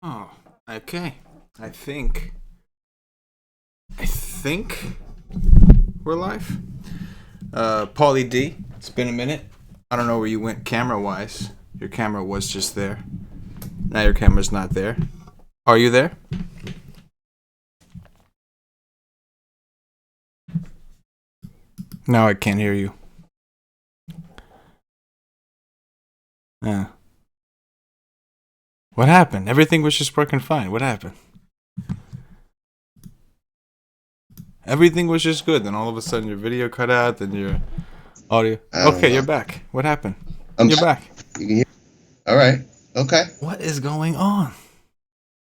Oh, okay. I think we're live. Paulie D, it's been a minute. I don't know where you went camera wise. Your camera was just there. Now your camera's not there. Are you there? No, I can't hear you. What happened? Everything was just working fine. What happened? Everything was just good. Then all of a sudden your video cut out. Then your audio. I don't Okay, know. you're back. What happened? I'm You're back. You can hear. All right. Okay. What is going on?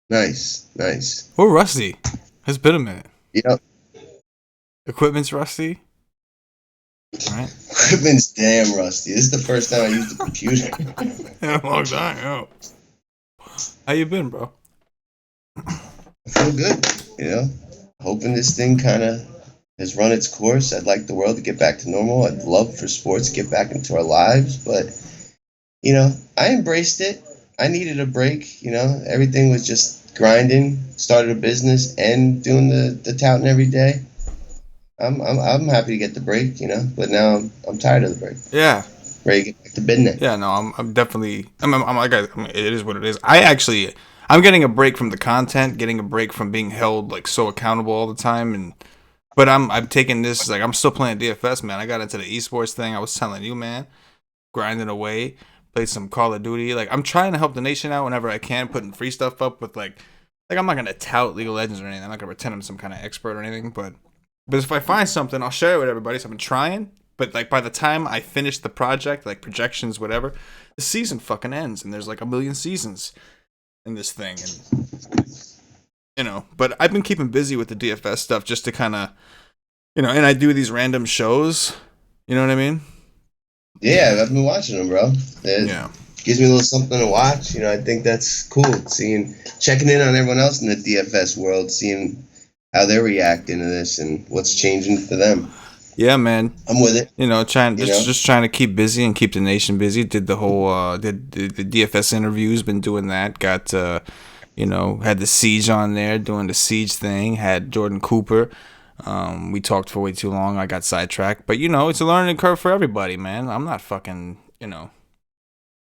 Nice. We're rusty. It's been a minute. Yep. Equipment's rusty. Right? Equipment's damn rusty. This is the first time I used the computer. In a long time, yo. How you been, bro? I feel good. Hoping this thing kind of has run its course. I'd like the world to get back to normal. I'd love for sports to get back into our lives, but I embraced it. I needed a break. Everything was just grinding. Started a business and doing the touting every day. I'm happy to get the break, but now I'm tired of the break. Yeah. Ready to get back to business. Yeah, no, I'm definitely. I'm like, it is what it is. I'm getting a break from the content, getting a break from being held like so accountable all the time, but I'm taking this like I'm still playing DFS, man. I got into the esports thing. I was telling you, man, grinding away, played some Call of Duty. Like I'm trying to help the nation out whenever I can, putting free stuff up with like I'm not gonna tout League of Legends or anything. I'm not gonna pretend I'm some kind of expert or anything, but if I find something, I'll share it with everybody. So I've been trying. But like by the time I finish the project, like projections, whatever, the season fucking ends, and there's like a million seasons in this thing, and But I've been keeping busy with the DFS stuff just to kind of, and I do these random shows. You know what I mean? Yeah, I've been watching them, bro. Yeah. Gives me a little something to watch. I think that's cool. Checking in on everyone else in the DFS world, seeing how they're reacting to this and what's changing for them. Yeah, man. I'm with it. Just trying to keep busy and keep the nation busy. Did the whole did the DFS interviews, been doing that. Got had the Siege on there doing the Siege thing. Had Jordan Cooper. We talked for way too long. I got sidetracked, but it's a learning curve for everybody, man. I'm not fucking I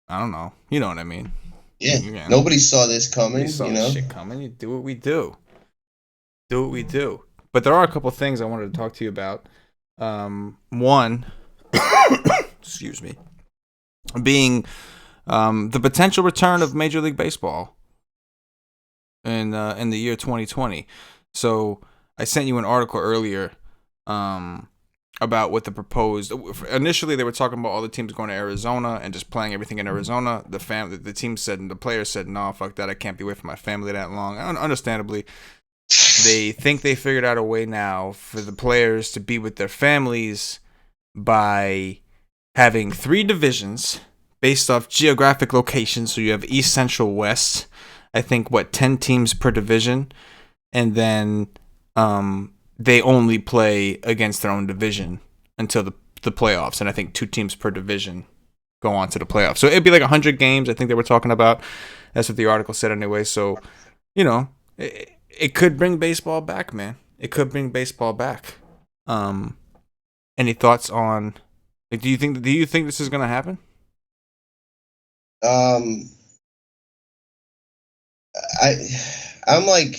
don't know. You know what I mean? Yeah. Nobody saw this coming. Nobody saw this shit coming. You do what we do. Do what we do. But there are a couple things I wanted to talk to you about. One, excuse me, being the potential return of Major League Baseball in the year 2020. So I sent you an article earlier about what the proposed. Initially, they were talking about all the teams going to Arizona and just playing everything in Arizona. The team said, and the players said, "No, fuck that. I can't be away from my family that long." Understandably. They think they figured out a way now for the players to be with their families by having 3 divisions based off geographic location. So you have East, Central, West. I think 10 teams per division, and then they only play against their own division until the playoffs. And I think 2 teams per division go on to the playoffs. So it'd be like 100 games. I think they were talking about. That's what the article said anyway. So it could bring baseball back, man. It could bring baseball back. Any thoughts on? Like, do you think this is gonna happen? I'm like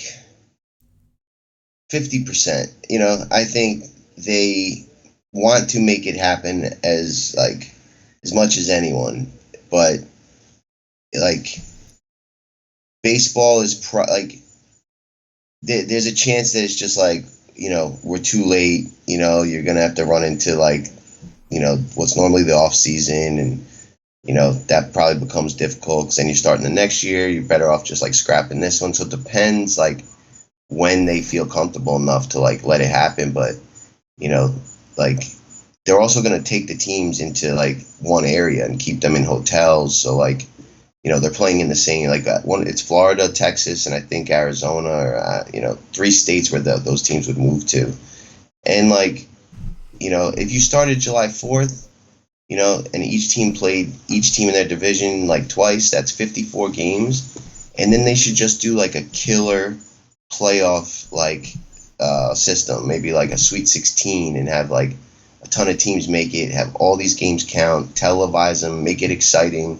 50%. I think they want to make it happen as much as anyone, but baseball is there's a chance that it's just we're too late. You're gonna have to run into what's normally the off season, and that probably becomes difficult because then you're starting the next year. You're better off just scrapping this one. So it depends when they feel comfortable enough to let it happen. But they're also gonna take the teams into one area and keep them in hotels. So they're playing in the same it's Florida, Texas, and I think Arizona, or 3 states where those teams would move to. And if you started July 4th, and each team played each team in their division twice, that's 54 games. and then they should just do like a killer playoff like system, maybe like a Sweet 16, and have like a ton of teams make it, have all these games count, televise them, make it exciting.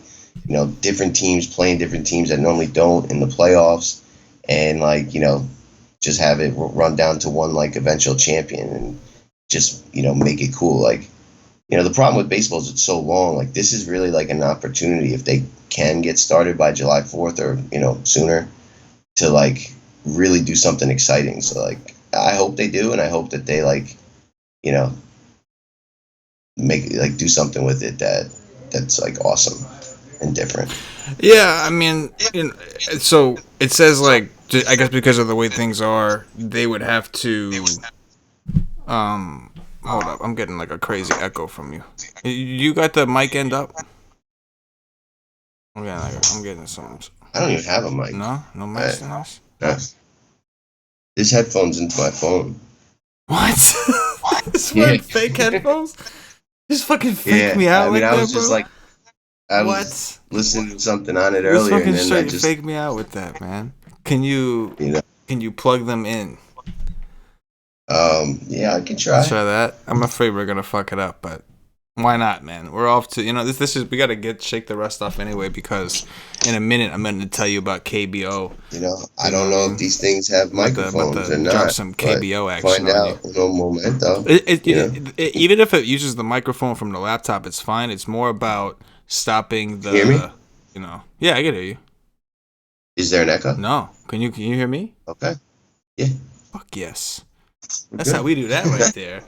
Different teams playing different teams that normally don't in the playoffs, and like just have it run down to one like eventual champion, and just make it cool. Like the problem with baseball is it's so long. Like this is really like an opportunity if they can get started by July 4th or sooner to like really do something exciting. So like I hope they do, and I hope that they like make like do something with it that's like awesome and different. Yeah, I mean, so it says like I guess because of the way things are, they would have to. Hold up, I'm getting like a crazy echo from you. You got the mic end up? I'm getting some. I don't even have a mic. No mic. No. This headphones into my phone. What? This fake headphones? Just fucking fake me out. I mean, I was that, just like, I was listening to something on it earlier, and then I just fake me out with that, man. Can you plug them in? Yeah, I can try. Let's try that. I'm afraid we're gonna fuck it up, but why not, man? We're off to this is we gotta shake the rust off anyway, because in a minute I'm gonna tell you about KBO. I don't know if these things have microphones or not. Drop some KBO action. Find out in a momento. Even if it uses the microphone from the laptop, it's fine. It's more about stopping the. Hear me? Yeah, I can hear you. Is there an echo? No. Can you hear me? Okay. Yeah. Fuck yes. That's how we do that right there.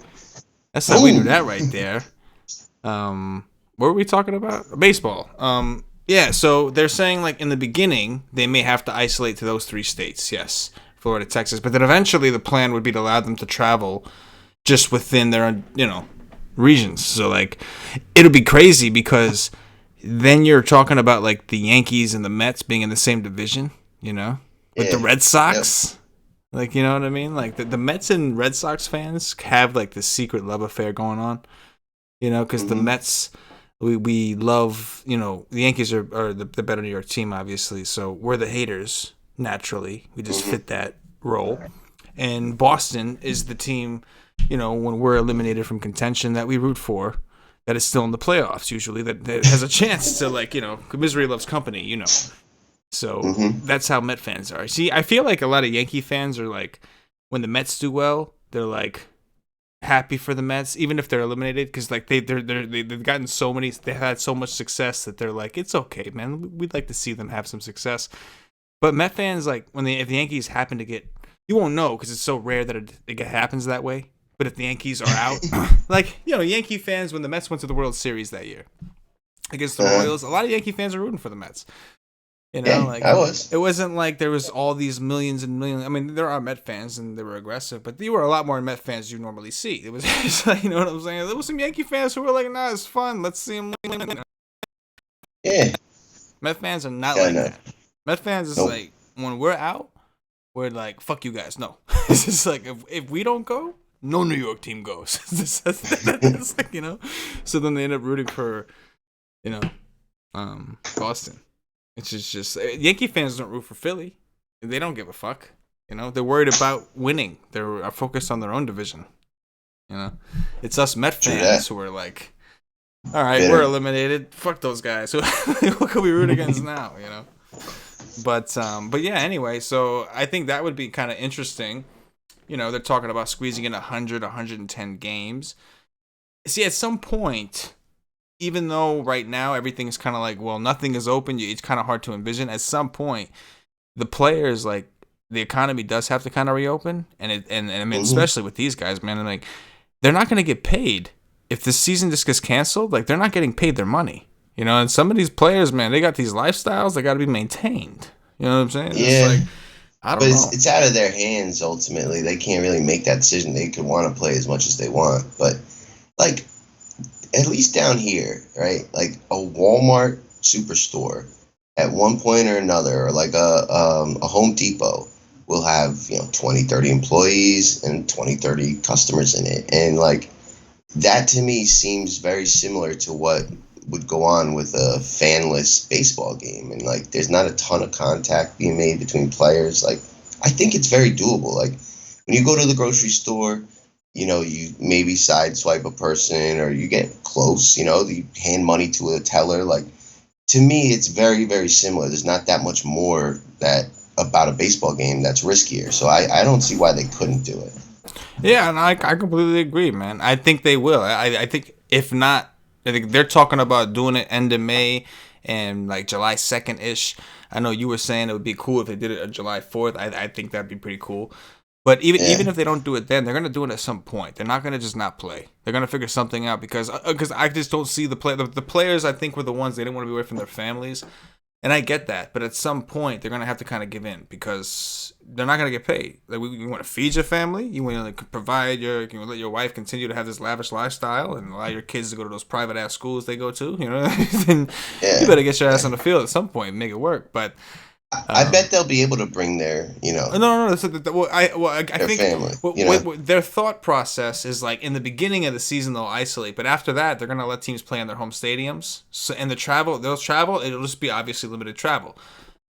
That's how we do that right there. What were we talking about? Baseball. Yeah, so they're saying like in the beginning they may have to isolate to those 3 states. Yes, Florida, Texas, but then eventually the plan would be to allow them to travel just within their regions. So like it'll be crazy because then you're talking about like the Yankees and the Mets being in the same division, with the Red Sox. Yep. Like, you know what I mean? Like, the Mets and Red Sox fans have, like, this secret love affair going on. Because the Mets, we love, the Yankees are the better New York team, obviously. So we're the haters, naturally. We just fit that role. And Boston is the team, when we're eliminated from contention that we root for, that is still in the playoffs, usually, that has a chance to, like, misery loves company, So that's how Met fans are. See, I feel like a lot of Yankee fans are like, when the Mets do well, they're like happy for the Mets, even if they're eliminated, because like they've gotten they've had so much success that they're like, it's okay, man. We'd like to see them have some success. But Met fans, like if the Yankees happen to get, you won't know because it's so rare that it happens that way. But if the Yankees are out, like Yankee fans, when the Mets went to the World Series that year against the Royals, a lot of Yankee fans are rooting for the Mets. I was. It wasn't like there was all these millions and millions. I mean, there are Met fans and they were aggressive, but there were a lot more Met fans you normally see. It was just like, you know what I'm saying? There was some Yankee fans who were like, "Nah, it's fun. Let's see them." Yeah. Met fans are not like that. Met fans is like, when we're out, we're like, "Fuck you guys." No, it's just like if we don't go, no New York team goes. It's like, So then they end up rooting for, Boston. It's just Yankee fans don't root for Philly. They don't give a fuck. They're worried about winning. They're focused on their own division. It's us Met fans who are like, all right, we're eliminated. Fuck those guys. What can we root against now? But yeah. Anyway, so I think that would be kind of interesting. They're talking about squeezing in 100, 110 games. See, at some point, even though right now everything's kind of like, well, nothing is open, it's kind of hard to envision. At some point, the players, like, the economy does have to kind of reopen, and I mean, especially with these guys, man, and like, they're not going to get paid if the season just gets canceled. Like, they're not getting paid their money, And some of these players, man, they got these lifestyles that got to be maintained. You know what I'm saying? Yeah. It's like, I don't know. It's out of their hands ultimately. They can't really make that decision. They could want to play as much as they want, but like, at least down here, right? Like a Walmart superstore at one point or another, or like a Home Depot will have, 20, 30 employees and 20, 30 customers in it. And like that to me seems very similar to what would go on with a fanless baseball game, and like there's not a ton of contact being made between players. Like I think it's very doable. Like when you go to the grocery store, you maybe sideswipe a person or you get close, you hand money to a teller. Like to me, it's very, very similar. There's not that much more that about a baseball game that's riskier. So I don't see why they couldn't do it. Yeah, and I completely agree, man. I think they will. I think if not, I think they're talking about doing it end of May and like July 2nd ish. I know you were saying it would be cool if they did it on July 4th. I think that'd be pretty cool. But even if they don't do it then, they're gonna do it at some point. They're not gonna just not play. They're gonna figure something out because I just don't see the players. I think were the ones they didn't want to be away from their families, and I get that. But at some point, they're gonna have to kind of give in because they're not gonna get paid. Like you want to feed your family, you want to provide you let your wife continue to have this lavish lifestyle and allow your kids to go to those private ass schools they go to. Then you better get your ass on the field at some point and make it work. But I bet they'll be able to bring their, No. I think family, their thought process is like in the beginning of the season they'll isolate, but after that they're gonna let teams play in their home stadiums. So and they'll travel. It'll just be obviously limited travel.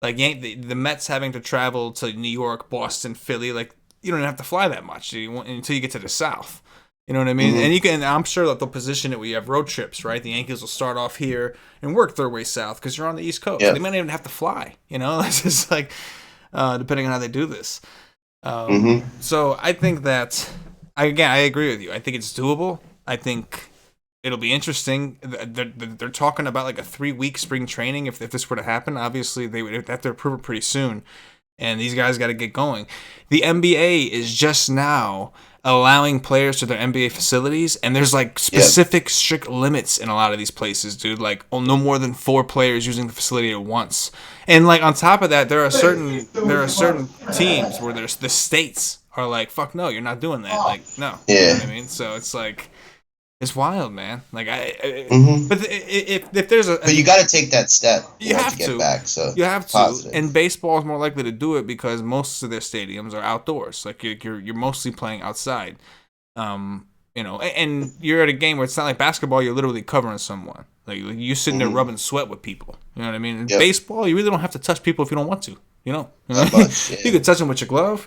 Like the Mets having to travel to New York, Boston, Philly. Like you don't have to fly that much until you get to the South. You know what I mean? Mm-hmm. And I'm sure that they'll position it where you have road trips, right? The Yankees will start off here and work their way south because you're on the East Coast. They might not even have to fly. It's just like depending on how they do this. So I think that I agree with you. I think it's doable. I think it'll be interesting. They're talking about like a 3-week spring training if this were to happen. Obviously, they would have to approve it pretty soon, and these guys got to get going. The NBA is just now allowing players to their NBA facilities, and there's like specific strict limits in a lot of these places, dude. Like no more than 4 players using the facility at once. And like on top of that, there are certain teams where there's the states are like, fuck no, you're not doing that. Like no, you know what I mean? So it's like it's wild, man. Like but if there's but you got to take that step. You have to get back. So you have to. Positive. And baseball is more likely to do it because most of their stadiums are outdoors. Like you're mostly playing outside. And you're at a game where it's not like basketball. You're literally covering someone. Like you're sitting there rubbing sweat with people. You know what I mean? In baseball, you really don't have to touch people if you don't want to. Not much, you can touch them with your glove.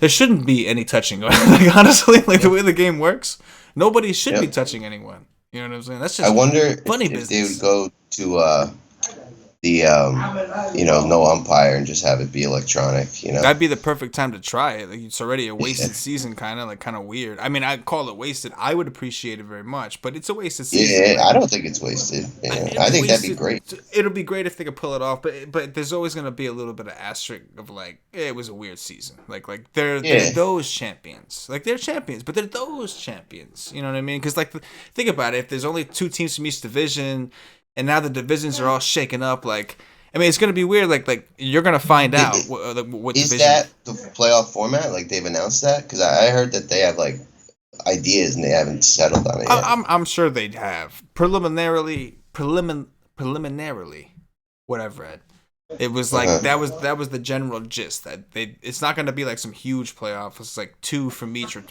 There shouldn't be any touching. Like honestly, the way the game works. Nobody should be touching anyone. You know what I'm saying? That's just I wonder funny if business. They would go to no umpire and just have it be electronic. That'd be the perfect time to try it. Like it's already a wasted season, kind of weird. I mean, I'd call it wasted. I would appreciate it very much, but it's a wasted season. Yeah, I don't think it's wasted. I think that'd be great. It'll be great if they could pull it off, but there's always gonna be a little bit of asterisk of like it was a weird season. Like they're those champions. Like they're champions, but they're those champions. You know what I mean? Because think about it. If there's only 2 teams from each division. And now the divisions are all shaken up. Like, I mean, it's gonna be weird. Like you're gonna find out what is division. That the playoff format? Like they've announced that because I heard that they have like ideas and they haven't settled on it yet. I'm sure they'd have preliminarily. What I've read, it was like that was the general gist that it's not gonna be like some huge playoff. It's like 2 from each or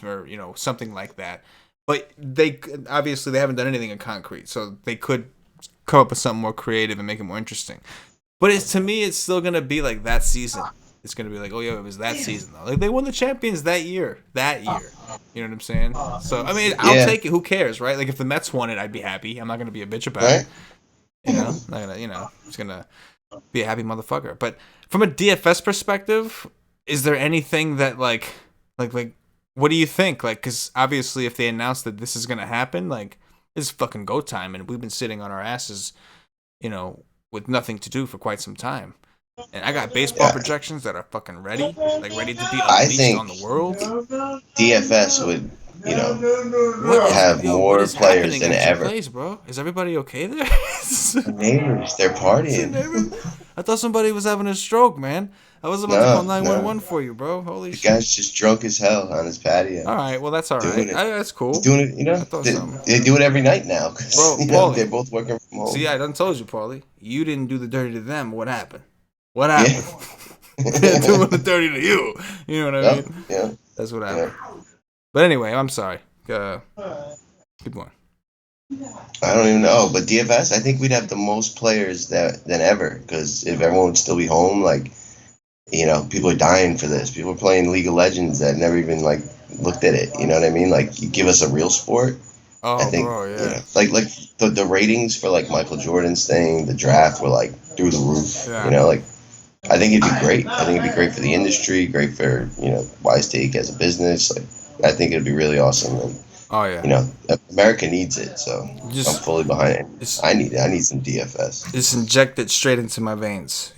something like that. But they obviously haven't done anything in concrete, so they could come up with something more creative and make it more interesting. But to me, it's still gonna be like that season. It's gonna be like, oh yeah, it was that season though. Like they won the champions that year. You know what I'm saying? So I mean, I'll take it. Who cares, right? Like if the Mets won it, I'd be happy. I'm not gonna be a bitch about it. Not gonna, just gonna be a happy motherfucker. But from a DFS perspective, is there anything that like what do you think? Like, because obviously, if they announce that this is gonna happen, like. It's fucking go time, and we've been sitting on our asses, with nothing to do for quite some time. And I got baseball projections that are fucking ready to be unleashed on the world. DFS would, have more players than ever. Place, bro? Is everybody okay there? Neighbors, they're partying. I thought somebody was having a stroke, man. I was about to call 911 for you, bro. Holy shit. The guy's just drunk as hell on his patio. All right, well, that's all right. That's cool. He's doing it, they do it every night now. Bro, Paulie, they're both working from home. See, I done told you, Paulie. You didn't do the dirty to them. What happened? They're doing the dirty to you. You know what I mean? Yeah. That's what happened. But anyway, I'm sorry. Keep going. I don't even know, but DFS, I think we'd have the most players than ever because if everyone would still be home, like people are dying for this. People are playing League of Legends that never even like looked at it. You know what I mean? Like you give us a real sport. I Oh, think bro, yeah. like the ratings for like Michael Jordan's thing, the draft were like through the roof. Yeah. Like I think it'd be great. I think it'd be great for the industry, great for WiseTake as a business. Like I think it'd be really awesome, and Oh, yeah. America needs it. So I'm Just, fully behind it. just, I need it. I need some DFS. just inject it straight into my veins,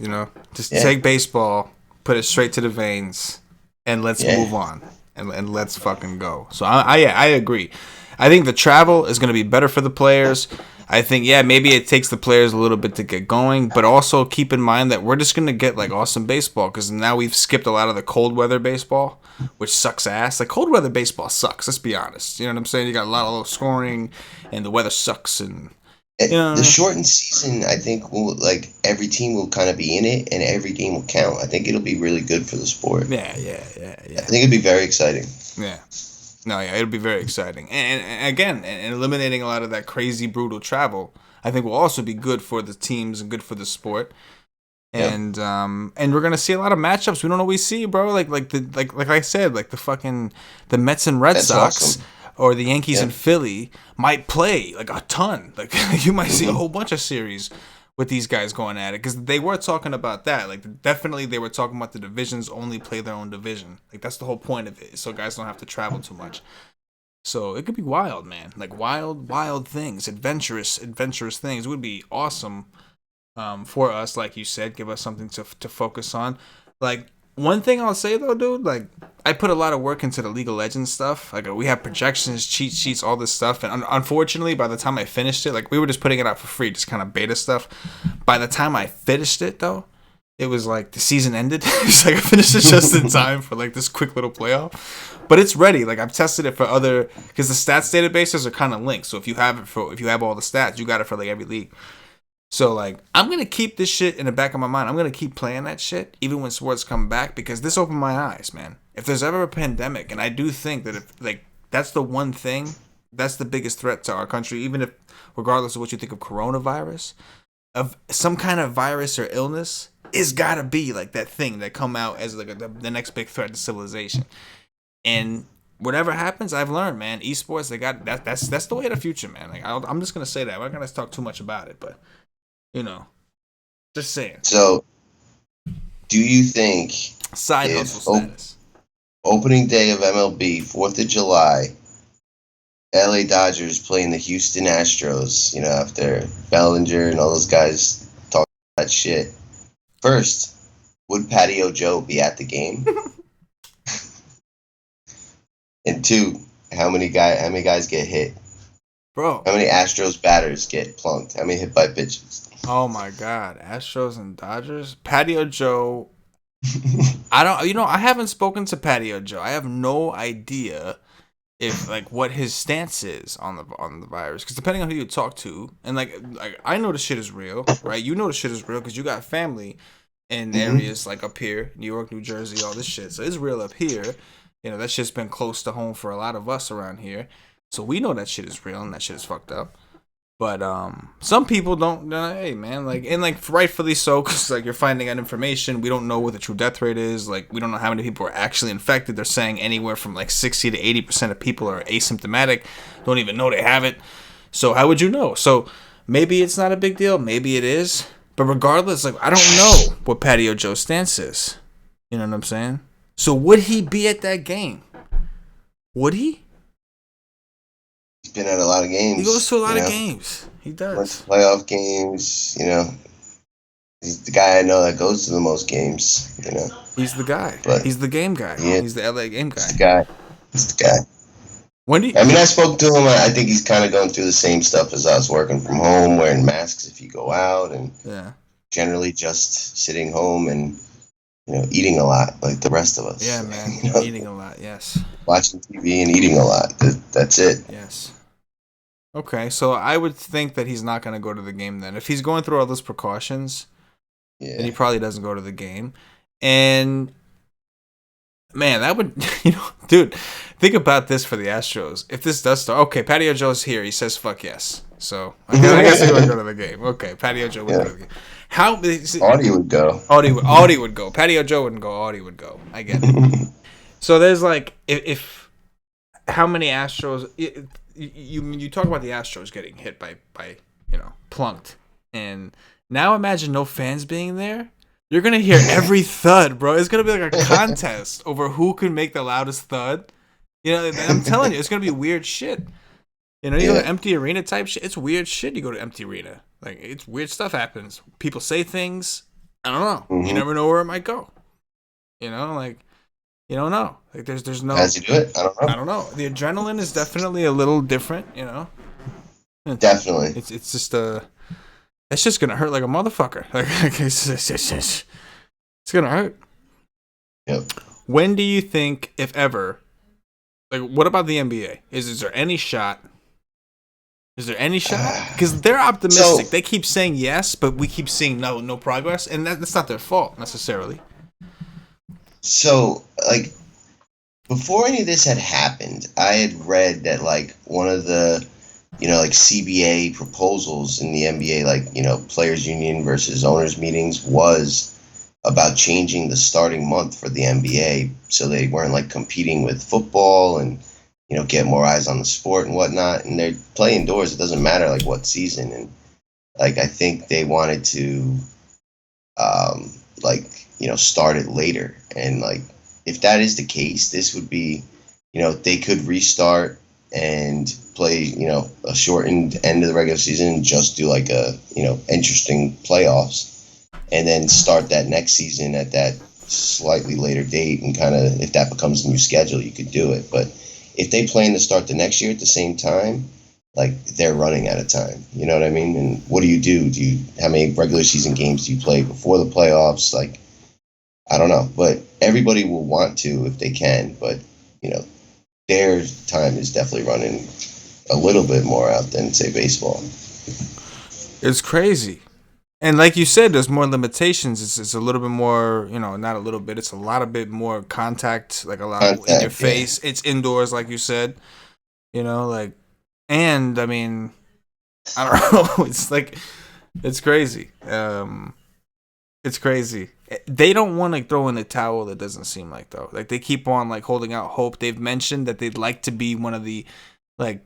Just Yeah, take baseball, put it straight to the veins, and let's yeah. move on. And let's fucking go. So, I agree. I think the travel is going to be better for the players. I think, maybe it takes the players a little bit to get going, but also keep in mind that we're just going to get like awesome baseball because now we've skipped a lot of the cold weather baseball, which sucks ass. Like cold weather baseball sucks. Let's be honest. You know what I'm saying? You got a lot of low scoring, and the weather sucks, and The shortened season, I think, will like every team will kind of be in it, and every game will count. I think it'll be really good for the sport. yeah. I think it'd be very exciting. Yeah. No, yeah, it'll be very exciting. And again, and eliminating a lot of that crazy, brutal travel, I think will also be good for the teams and good for the sport. Yeah. And we're gonna see a lot of matchups we don't always see, bro. Like I said, like the Mets and Red That's Sox awesome. or the Yankees Yeah. and Philly might play like a ton. Like you might see a Mm-hmm. whole bunch of series with these guys going at it because they were talking about that. Like definitely they were talking about the divisions only play their own division. Like that's the whole point of it, so guys don't have to travel too much. So it could be wild, man. Like wild things, adventurous things. It would be awesome for us, like you said, give us something to focus on. Like one thing I'll say though, dude, like I put a lot of work into the League of Legends stuff. Like we have projections, cheat sheets, all this stuff, and unfortunately, by the time I finished it, like we were just putting it out for free, just kind of beta stuff. By the time I finished it, though, it was like the season ended. It's like I finished it just in time for like this quick little playoff. But it's ready. Like I've tested it for other because the stats databases are kind of linked. So if you have all the stats, you got it for like every league. So like I'm gonna keep this shit in the back of my mind. I'm gonna keep playing that shit even when sports come back because this opened my eyes, man. If there's ever a pandemic, and I do think that if like that's the one thing, that's the biggest threat to our country, even if regardless of what you think of coronavirus, of some kind of virus or illness, is gotta be like that thing that come out as like the next big threat to civilization. And whatever happens, I've learned, man. Esports, they got that. That's the way of the future, man. Like I'm just gonna say that. We're not gonna talk too much about it, but. Just saying. So, do you think Side if hustle status. opening day of MLB, 4th of July, LA Dodgers playing the Houston Astros, after Bellinger and all those guys talk that shit. First, would Patio Joe be at the game? And two, how many guys get hit? Bro. How many Astros batters get plunked? How many hit by pitches? Oh my God. Astros and Dodgers? Patio Joe. I haven't spoken to Patio Joe. I have no idea if like what his stance is on the virus because depending on who you talk to and like I know the shit is real, right? You know the shit is real because you got family in areas like up here, New York, New Jersey, all this shit. So it's real up here. That shit's been close to home for a lot of us around here. So we know that shit is real and that shit is fucked up. But some people don't. Hey man, like rightfully so, because like you're finding out information. We don't know what the true death rate is. Like we don't know how many people are actually infected. They're saying anywhere from like 60 to 80% of people are asymptomatic, don't even know they have it. So how would you know? So maybe it's not a big deal. Maybe it is. But regardless, like I don't know what Patio Joe's stance is. You know what I'm saying? So would he be at that game? Would he? He's been at a lot of games. He goes to a lot of games. He does. Went to playoff games, He's the guy I know that goes to the most games, He's the guy. But he's the game guy. Yeah, he's the LA game guy. He's the guy. When do you, I spoke to him. I think he's kind of going through the same stuff as us, working from home, wearing masks if you go out, and generally just sitting home and eating a lot like the rest of us. Yeah, man, eating a lot. Yes. Watching TV and eating a lot. That's it. Yes. Okay, so I would think that he's not going to go to the game then. If he's going through all those precautions, then he probably doesn't go to the game. And Man, that would, dude, think about this for the Astros. If this does start, okay, Patio Joe's here. He says, fuck yes. So, I guess they're going to go to the game. Okay, Patio Joe would go to the game. How? Audie would go. Audie would go. Patio Joe wouldn't go. Audie would go. I get it. So, there's like, if how many Astros, you talk about the Astros getting hit by plunked. And now imagine no fans being there. You're going to hear every thud, bro. It's going to be like a contest over who can make the loudest thud. I'm telling you, it's going to be weird shit. You go to empty arena type shit. It's weird shit. You go to empty arena. Like, it's weird stuff happens. People say things. I don't know. Mm-hmm. You never know where it might go. You don't know. Like, there's no. How's he do it? I don't know. The adrenaline is definitely a little different, Definitely. It's just it's just gonna hurt like a motherfucker. Like it's gonna hurt. Yep. When do you think, if ever, like, what about the NBA? Is there any shot? Is there any shot? Because they're optimistic. They keep saying yes, but we keep seeing no progress, and that's not their fault necessarily. So, like, before any of this had happened, I had read that, like, one of the CBA proposals in the NBA, players union versus owners meetings, was about changing the starting month for the NBA so they weren't like competing with football and get more eyes on the sport and whatnot. And they're playing indoors. It doesn't matter like what season. And like I think they wanted to start it later. And like if that is the case, this would be they could restart and play, a shortened end of the regular season and just do like a, interesting playoffs and then start that next season at that slightly later date and kind of, if that becomes the new schedule, you could do it. But if they plan to start the next year at the same time, like they're running out of time. You know what I mean? And what do? How many regular season games do you play before the playoffs? Like, I don't know, but everybody will want to if they can, but their time is definitely running a little bit more out than, say, baseball. It's crazy. And like you said, there's more limitations. It's a little bit more, not a little bit. It's a lot of bit more contact, like a lot in your face. Yeah. It's indoors, like you said. And, I mean, I don't know. It's like, it's crazy. It's crazy. They don't want to throw in the towel, it doesn't seem like, though. Like, they keep on, like, holding out hope. They've mentioned that they'd like to be one of the, like,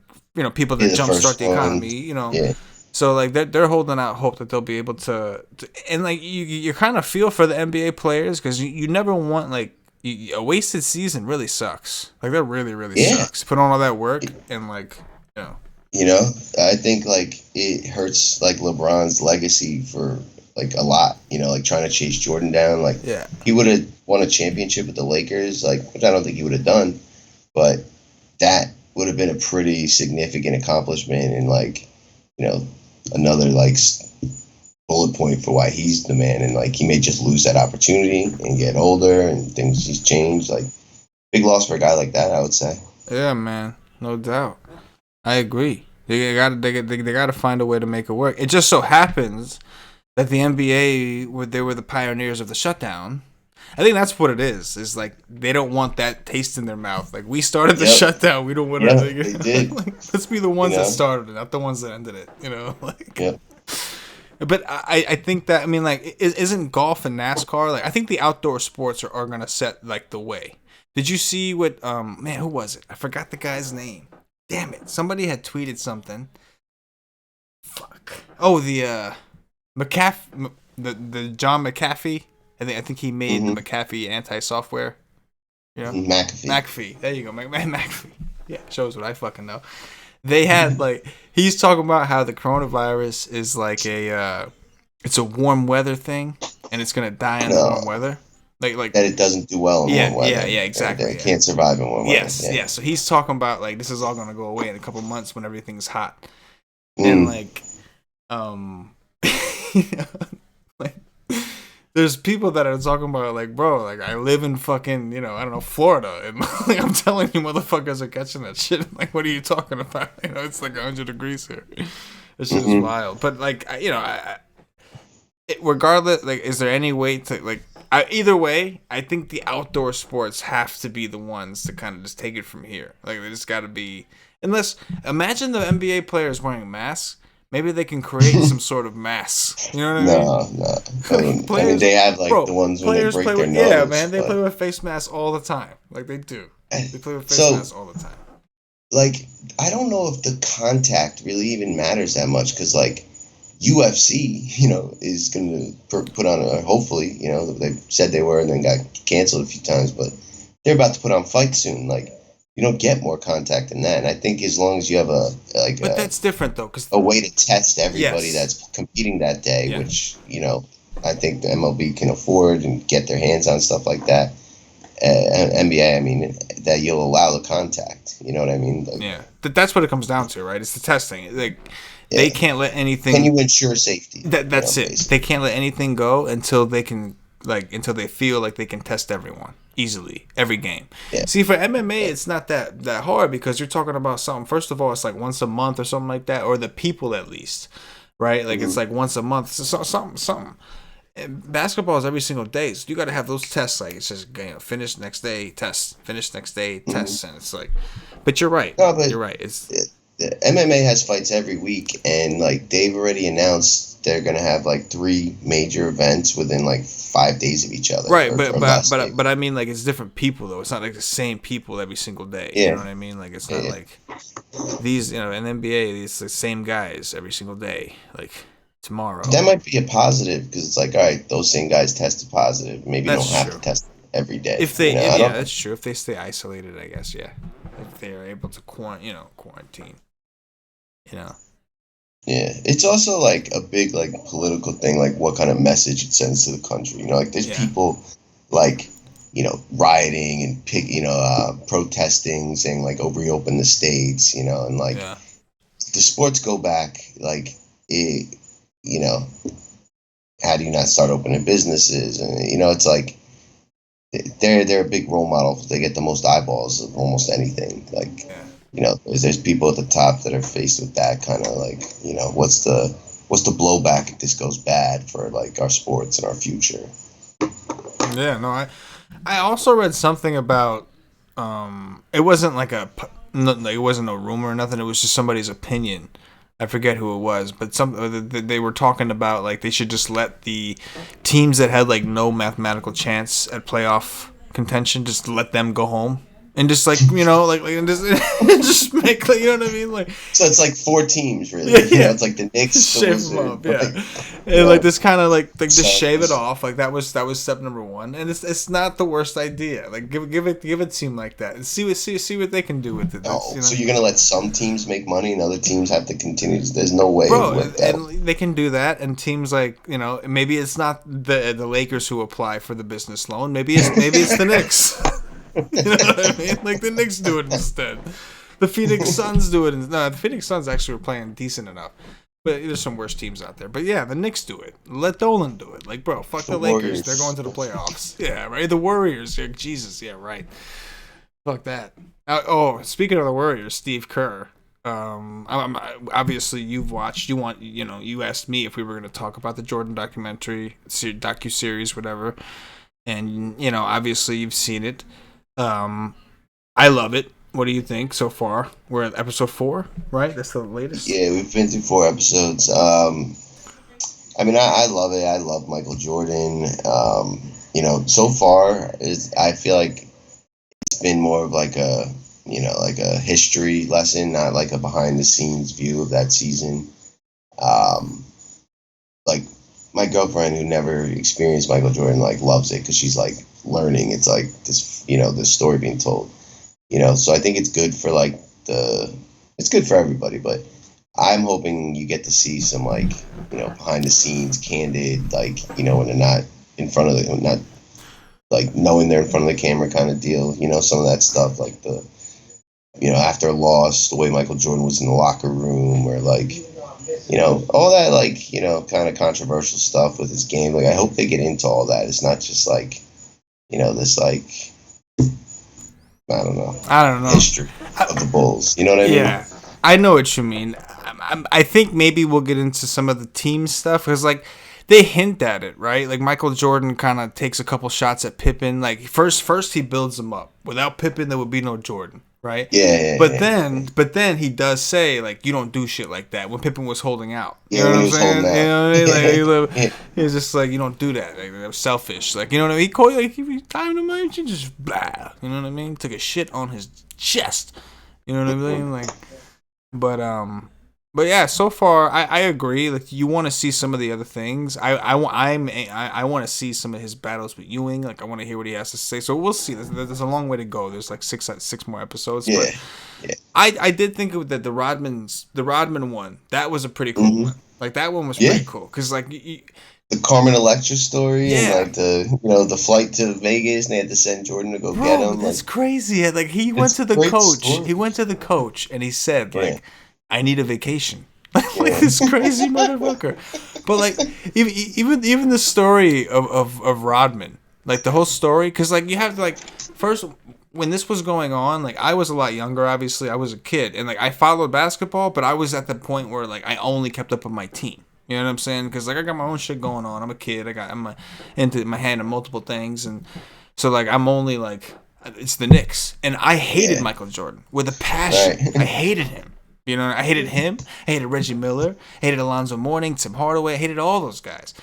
people that jumpstart the economy, Yeah. So, like, they're holding out hope that they'll be able to and, like, you kind of feel for the NBA players because you never want, like, a wasted season really sucks. Like, that really, really sucks. Put on all that work and, like, I think, like, it hurts, like, LeBron's legacy for, like, a lot, like, trying to chase Jordan down. Like, he would have won a championship with the Lakers, like, which I don't think he would have done, but that would have been a pretty significant accomplishment and, like, another, like, bullet point for why he's the man. And, like, he may just lose that opportunity and get older and things just change. Like, big loss for a guy like that, I would say. Yeah, man. No doubt. I agree. They got to find a way to make it work. It just so happens that the NBA, they were the pioneers of the shutdown. I think that's what it is. It's like they don't want that taste in their mouth. Like, we started the shutdown. We don't want to. They did. Like, let's be the ones that started it, not the ones that ended it. Like. But I think that, I mean, like, isn't golf and NASCAR, like, I think the outdoor sports are gonna set, like, the way. Did you see what who was it? I forgot the guy's name. Damn it! Somebody had tweeted something. Fuck. Oh, the McAfee, the John McAfee. I think he made the McAfee anti-software. McAfee. There you go, McAfee. Yeah, shows what I fucking know. They had, like, he's talking about how the coronavirus is like it's a warm weather thing, and it's gonna die in warm weather. Like that it doesn't do well in warm weather. Yeah, exactly. It can't survive in warm weather. Yes. So he's talking about, like, this is all gonna go away in a couple months when everything's hot, and like, like, there's people that are talking about, like, bro, like, I live in fucking, I don't know, Florida, and like, I'm telling you, motherfuckers are catching that shit. Like, what are you talking about? It's like 100 degrees here. This shit is wild. But, like, regardless, like, is there any way to, like, Either way, I think the outdoor sports have to be the ones to kind of just take it from here. Like they just got to be. Unless imagine the NBA players wearing masks. Maybe they can create some sort of mask. You know what I mean? No. Players, I mean, they have like the ones when they break their nose. Yeah, man, they play with face masks all the time. Like they do. They play with face masks all the time. Like, I don't know if the contact really even matters that much because, like, UFC, is going to put on hopefully, they said they were and then got canceled a few times, but they're about to put on fights soon. Like, you don't get more contact than that. And I think as long as you have but that's different though, because a way to test everybody that's competing that day, which I think the MLB can afford and get their hands on stuff like that. NBA, I mean, that you'll allow the contact. You know what I mean? Like, that's what it comes down to, right? It's the testing. Like they can't let anything. Can you ensure safety? That's it. Basically. They can't let anything go until they can. Until they feel like they can test everyone easily every game. Yeah. See, for MMA, it's not that hard because you're talking about something. First of all, it's like once a month or something like that, or the people at least, right? Like it's like once a month, so something. And basketball is every single day, so you got to have those tests. Like it's just finish next day, test, finish next day, test, and it's like. But you're right. No, but you're right. The MMA has fights every week, and like they've already announced they're gonna have like 3 major events within like 5 days of each other. Right, but I mean like it's different people though. It's not like the same people every single day. Yeah. You know what I mean? Like it's not like these in NBA it's the same guys every single day. Like tomorrow. That might be a positive because it's like all right, those same guys tested positive. Maybe you don't have to test every day. If they that's true. If they stay isolated, I guess if they are able to quarantine. Yeah, it's also like a big like political thing, like what kind of message it sends to the country. Like there's people like rioting and protesting, saying like reopen the states, and like the sports go back like it, how do you not start opening businesses? And it's like they're a big role model. They get the most eyeballs of almost anything. Like. There's people at the top that are faced with that kind of like, what's the blowback if this goes bad for like our sports and our future? Yeah, no, I also read something about it wasn't like it wasn't a rumor or nothing. It was just somebody's opinion. I forget who it was, but they were talking about like they should just let the teams that had like no mathematical chance at playoff contention just let them go home. And just like and just make you know what I mean, like so it's like 4 teams really. It's like the Knicks, shave them up, and like this kind of like just shave it off. Like that was step number 1, and it's not the worst idea. Like give it a team like that and see what they can do with it. So you're gonna let some teams make money and other teams have to continue. There's no way, and they can do that. And teams like maybe it's not the Lakers who apply for the business loan. Maybe it's the Knicks. You know what I mean? Like the Knicks do it instead. The Phoenix Suns do it. No, the Phoenix Suns actually were playing decent enough. But there's some worse teams out there. But yeah, the Knicks do it. Let Dolan do it. Like, bro, fuck the Lakers. Warriors. They're going to the playoffs. Yeah, right? The Warriors. Yeah, Jesus. Yeah, right. Fuck that. Speaking of the Warriors, Steve Kerr. Obviously, you've watched. You asked me if we were going to talk about the Jordan docu-series, whatever. And, obviously you've seen it. I love it. What do you think so far? We're at episode 4, right? That's the latest? Yeah, we've been through 4 episodes. I mean, I love it. I love Michael Jordan. So far, I feel like it's been more of like a, like a history lesson, not like a behind-the-scenes view of that season. Like, my girlfriend who never experienced Michael Jordan like loves it because she's like learning. It's like this, this story being told, So I think it's good for like it's good for everybody. But I'm hoping you get to see some like behind the scenes, candid, like when they're not in front of not like knowing they're in front of the camera kind of deal. Some of that stuff like the after a loss, the way Michael Jordan was in the locker room, or like. All that, like, kind of controversial stuff with his game. Like, I hope they get into all that. It's not just, like, this, like, I don't know. History of the Bulls. You know what I mean? Yeah, I know what you mean. I think maybe we'll get into some of the team stuff. Because, like, they hint at it, right? Like Michael Jordan kind of takes a couple shots at Pippen. Like first he builds him up. Without Pippen, there would be no Jordan, right? But then he does say like, you don't do shit like that when Pippen was holding out. You know what I'm saying? You know what I mean? Like he was just like, you don't do that. Like, that was selfish. Like, you know what I mean? He called like he timed him out, just blah. You know what I mean? Took a shit on his chest. You know what I mean? Like, but yeah, so far I agree. Like, you want to see some of the other things. I want to see some of his battles with Ewing. Like, I want to hear what he has to say. So we'll see. There's a long way to go. There's like six more episodes. Yeah. But I did think that the Rodman one, that was a pretty cool one. Like, that one was pretty cool because like the Carmen Electra story and like the flight to Vegas and they had to send Jordan to go get him. That's crazy. Like, he went to the coach. Story. He went to the coach and he said like, I need a vacation. Like this crazy motherfucker. But like even the story of Rodman, like the whole story, because like you have to like first when this was going on, like I was a lot younger. Obviously, I was a kid, and like I followed basketball, but I was at the point where like I only kept up with my team. You know what I'm saying? Because like I got my own shit going on. I'm a kid. I'm into my hand in multiple things, and so like I'm only like it's the Knicks, and I hated Michael Jordan with a passion. Right. I hated him. You know, I hated him. I hated Reggie Miller. I hated Alonzo Mourning, Tim Hardaway. I hated all those guys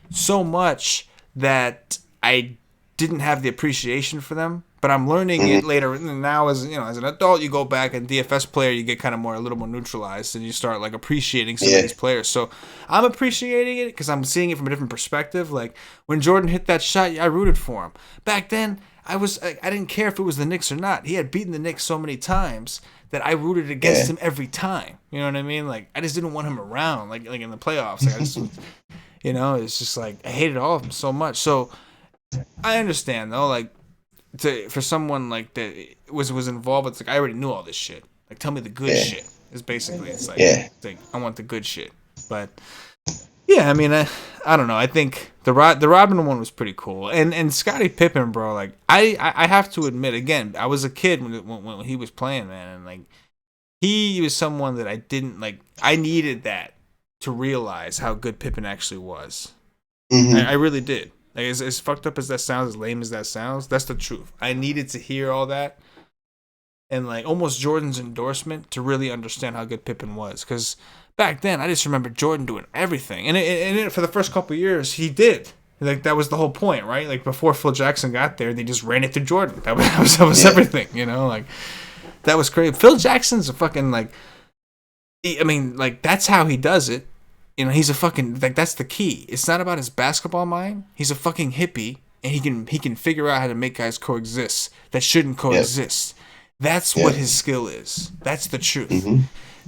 so much that I didn't have the appreciation for them. But I'm learning it later. Now, as an adult, you go back and DFS player, you get kind of a little more neutralized, and you start like appreciating some of these players. So I'm appreciating it because I'm seeing it from a different perspective. Like when Jordan hit that shot, I rooted for him. Back then, I didn't care if it was the Knicks or not. He had beaten the Knicks so many times that I rooted against him every time. You know what I mean? Like I just didn't want him around. Like in the playoffs, like I just, it's just like I hated all of them so much. So I understand though, like for someone like that was involved, it's like I already knew all this shit. Like tell me the good shit. It's basically it's like I want the good shit. But yeah, I mean I don't know. I think the Rodman one was pretty cool, and Scottie Pippen, bro. Like I have to admit, again, I was a kid when he was playing, man, and like he was someone that I didn't like. I needed that to realize how good Pippen actually was. I really did. Like as fucked up as that sounds, as lame as that sounds, that's the truth. I needed to hear all that, and like almost Jordan's endorsement to really understand how good Pippen was, because back then, I just remember Jordan doing everything. And for the first couple of years, he did. Like, that was the whole point, right? Like, before Phil Jackson got there, they just ran it to Jordan. That was everything, Like, that was crazy. Phil Jackson's a fucking, like... I mean, like, that's how he does it. He's a fucking... Like, that's the key. It's not about his basketball mind. He's a fucking hippie, and he can figure out how to make guys coexist that shouldn't coexist. That's what his skill is. That's the truth.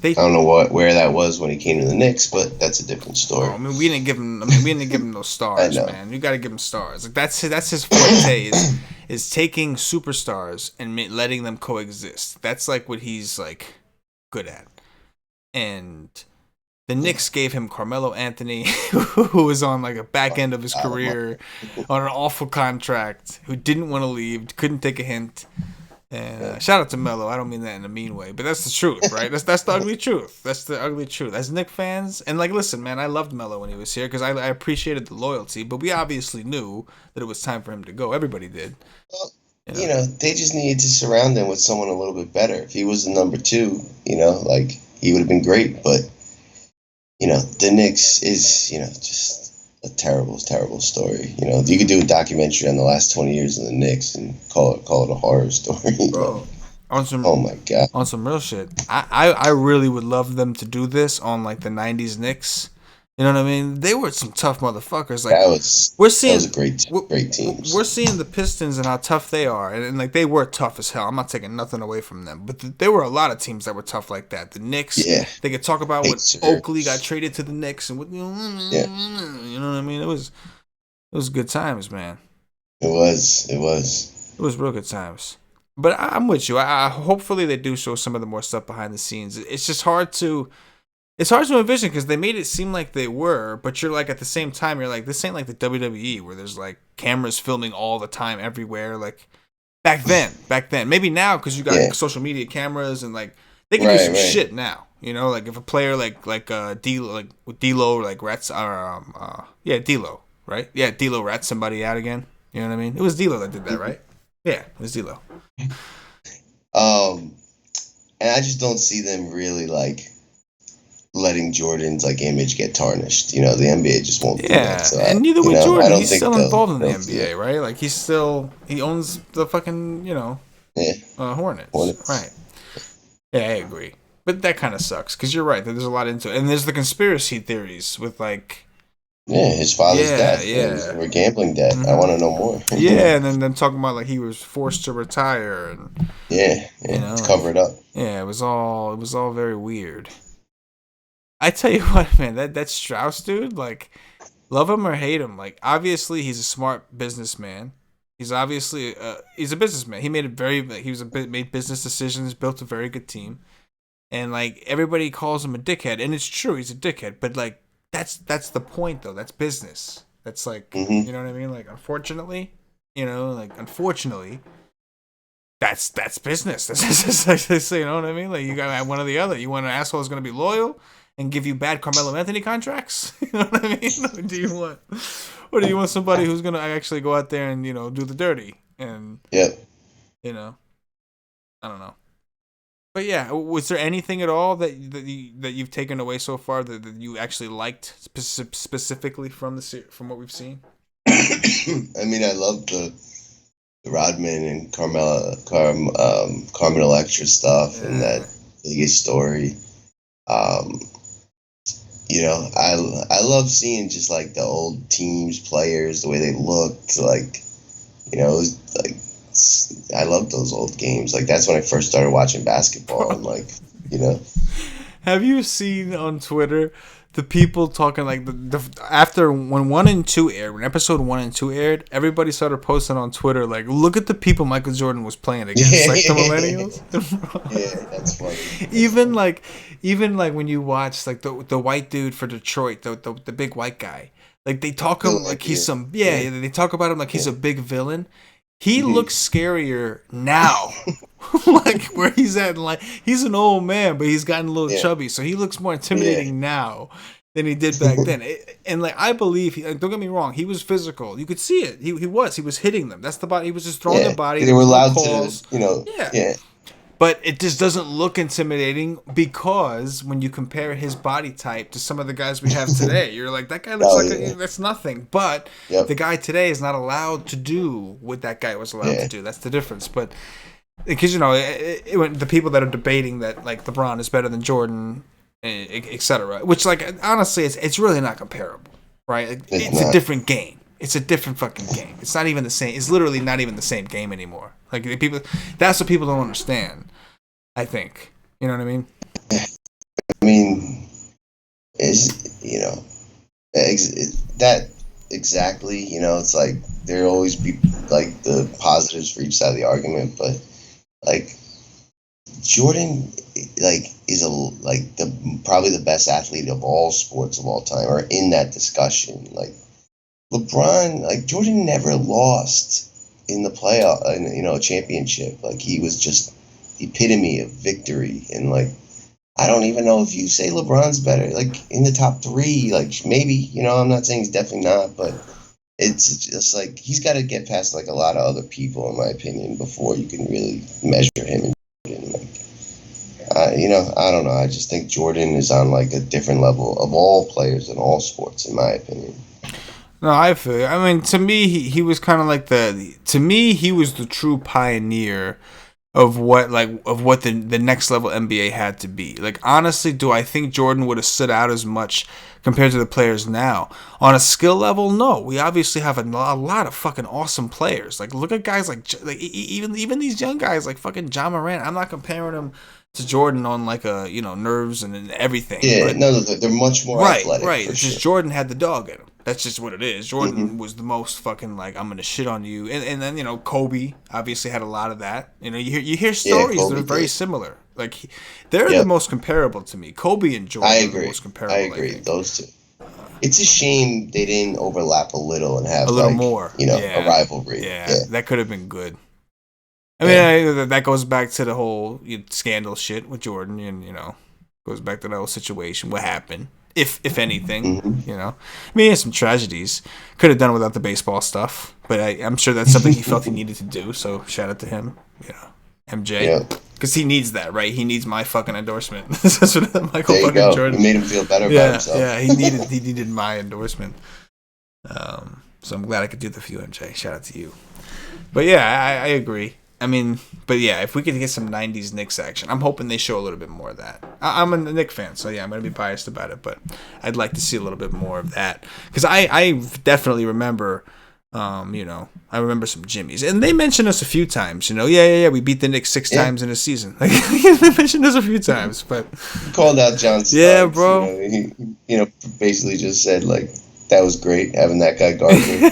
I don't know where that was when he came to the Knicks, but that's a different story. I mean, we didn't give him those stars, man. You got to give him stars. Like that's his forte is taking superstars and letting them coexist. That's like what he's like good at. And the Knicks gave him Carmelo Anthony, who was on like a back end of his career, on an awful contract, who didn't want to leave, couldn't take a hint. And shout out to Melo. I don't mean that in a mean way, but that's the truth, right? That's the ugly truth. That's the ugly truth. As Knicks fans, and like, listen, man, I loved Melo when he was here because I appreciated the loyalty, but we obviously knew that it was time for him to go. Everybody did. Well, they just needed to surround him with someone a little bit better. If he was the number 2, like he would have been great. But the Knicks is just a terrible, terrible story. You could do a documentary on the last 20 years of the Knicks and call it a horror story. Bro, oh my god, on some real shit. I really would love them to do this on like the '90s Knicks. You know what I mean? They were some tough motherfuckers. Like that was a great team. We're seeing the Pistons and how tough they are, and like they were tough as hell. I'm not taking nothing away from them, but there were a lot of teams that were tough like that. The Knicks, they could talk about what Oakley got traded to the Knicks, and what you know what I mean. It was good times, man. It was real good times. But I'm with you. I hopefully they do show some of the more stuff behind the scenes. It's just hard to. It's hard to envision because they made it seem like they were, but you're like at the same time you're like, this ain't like the WWE where there's like cameras filming all the time everywhere. Like back then, maybe now because you got social media cameras and like they can do some shit now. You know, like if a player D'Lo like rats D'Lo, right? Yeah, D'Lo rats somebody out again. You know what I mean? It was D'Lo that did that, right? Yeah, it was D'Lo. And I just don't see them really like letting Jordan's like image get tarnished. You know, the NBA just won't do that. So and neither would Jordan. I don't He's think still involved in the they'll NBA, right? Like he owns the fucking Hornets. Right? Yeah, I agree. But that kind of sucks because you're right. There's a lot into it, and there's the conspiracy theories with like. Yeah, his father's death. Yeah, we're gambling debt. I want to know more. And then them talking about like he was forced to retire and. To cover it up. Yeah, it was all very weird. I tell you what, man, that Strauss dude, like, love him or hate him, like, obviously he's a smart businessman. He's obviously he's a businessman. He made made business decisions, built a very good team, and like everybody calls him a dickhead, and it's true, he's a dickhead. But like that's the point though. That's business. That's like you know what I mean. Like unfortunately, that's business. That's like, you know what I mean. Like you got one or the other. You want an asshole who's gonna be loyal and give you bad Carmelo Anthony contracts? You know what I mean? Or do you want somebody who's gonna actually go out there and do the dirty? And I don't know. But yeah, was there anything at all that you've taken away so far that you actually liked specifically from what we've seen? I mean, I love the Rodman and Carmelo Electra stuff and that biggest story. I love seeing just like the old teams, players, the way they looked. Like, it was like I love those old games. Like that's when I first started watching basketball. And like, Have you seen on Twitter the people talking like after when 1 and 2 aired, when episode 1 and 2 aired, everybody started posting on Twitter like, look at the people Michael Jordan was playing against, the millennials. Yeah, that's funny. Even when you watch like the white dude for Detroit, the big white guy, like they talk him like he's they talk about him like he's a big villain. He looks scarier now. Like where he's at, like he's an old man, but he's gotten a little chubby, so he looks more intimidating now than he did back then. And like I believe, don't get me wrong, he was physical. You could see it. He was hitting them. That's the body. He was just throwing the body. They were allowed to, But it just doesn't look intimidating because when you compare his body type to some of the guys we have today, you're like, that guy looks that's nothing. But the guy today is not allowed to do what that guy was allowed to do. That's the difference. But because the people that are debating that like LeBron is better than Jordan, etc., which like honestly, it's really not comparable, right? It's a different game. It's a different fucking game. It's not even the same. It's literally not even the same game anymore. Like that's what people don't understand. I think you know what I mean. I mean, that exactly. It's like there'll always be like the positives for each side of the argument, but like Jordan, like is probably the best athlete of all sports of all time, or in that discussion, like. LeBron, like Jordan never lost in the playoff, a championship. Like he was just the epitome of victory. And like, I don't even know if you say LeBron's better, like in the top 3, like maybe, I'm not saying he's definitely not, but it's just like, he's got to get past like a lot of other people, in my opinion, before you can really measure him. And like, I don't know. I just think Jordan is on like a different level of all players in all sports, in my opinion. No, I feel you. I mean, to me, he was kind of like he was the true pioneer of what the next level NBA had to be. Like, honestly, do I think Jordan would have stood out as much compared to the players now? On a skill level, no. We obviously have a lot of fucking awesome players. Like, look at guys like even these young guys like fucking John Morant. I'm not comparing him to Jordan on like a nerves and everything. Yeah, no, they're much more athletic. Right. It's just Jordan had the dog in him. That's just what it is. Jordan was the most fucking like, I'm gonna shit on you, and then Kobe obviously had a lot of that. You hear stories that are very similar. Like they're the most comparable to me. Kobe and Jordan are the most comparable. I agree. Those two. It's a shame they didn't overlap a little and have a little more. A rivalry. Yeah, that could have been good. I mean, that goes back to the whole scandal shit with Jordan and Goes back to that whole situation. What happened? If anything, Mm-hmm. I mean, he had some tragedies. Could have done without the baseball stuff, but I'm sure that's something he felt he needed to do. So shout out to him, MJ, Yeah. because he needs that, right? He needs my fucking endorsement. That's what Michael There you fucking go. Jordan. You made him feel better about Yeah, himself. yeah. He needed my endorsement. So I'm glad I could do the few, MJ. Shout out to you. But yeah, I agree. I mean, but yeah, if we could get some 90s Knicks action, I'm hoping they show a little bit more of that. I'm a Knicks fan, so yeah, I'm going to be biased about it, but I'd like to see a little bit more of that. Because I definitely remember, I remember some Jimmies. And they mentioned us a few times, yeah, we beat the Knicks 6 times in a season. Like, they mentioned us a few times, but... He called out John Starks. Yeah, bro. He basically just said, like, that was great having that guy guard me.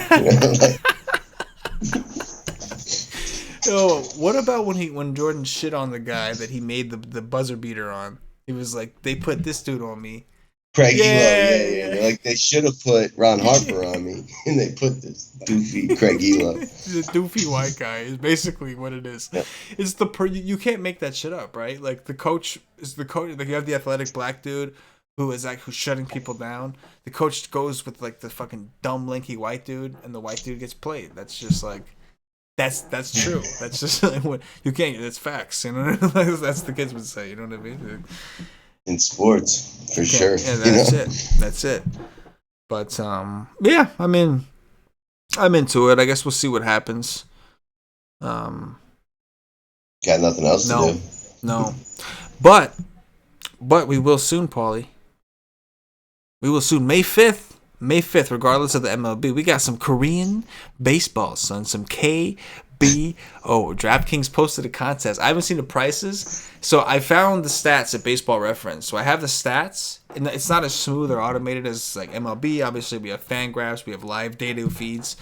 Yo, what about when Jordan shit on the guy that he made the buzzer beater on? He was like, they put this dude on me. Craig Elo, yeah. They're like, they should have put Ron Harper on me, and they put this doofy Craig Elo. The doofy white guy is basically what it is. Yeah. It's you can't make that shit up, right? Like the coach is the coach. Like you have the athletic black dude who's shutting people down. The coach goes with like the fucking dumb lanky white dude, and the white dude gets played. That's just like. That's true. That's just like what you can't. That's facts. That's the kids would say. You know what I mean? In sports, for sure. Yeah, that's it. But yeah. I mean, I'm into it. I guess we'll see what happens. Got nothing else to do. No. But we will soon, Paulie. We will soon. May 5th, regardless of the MLB, we got some Korean baseball, son. Some KBO. DraftKings posted a contest. I haven't seen the prices, so I found the stats at Baseball Reference. So I have the stats, and it's not as smooth or automated as like MLB. Obviously, we have Fangraphs, we have live data feeds.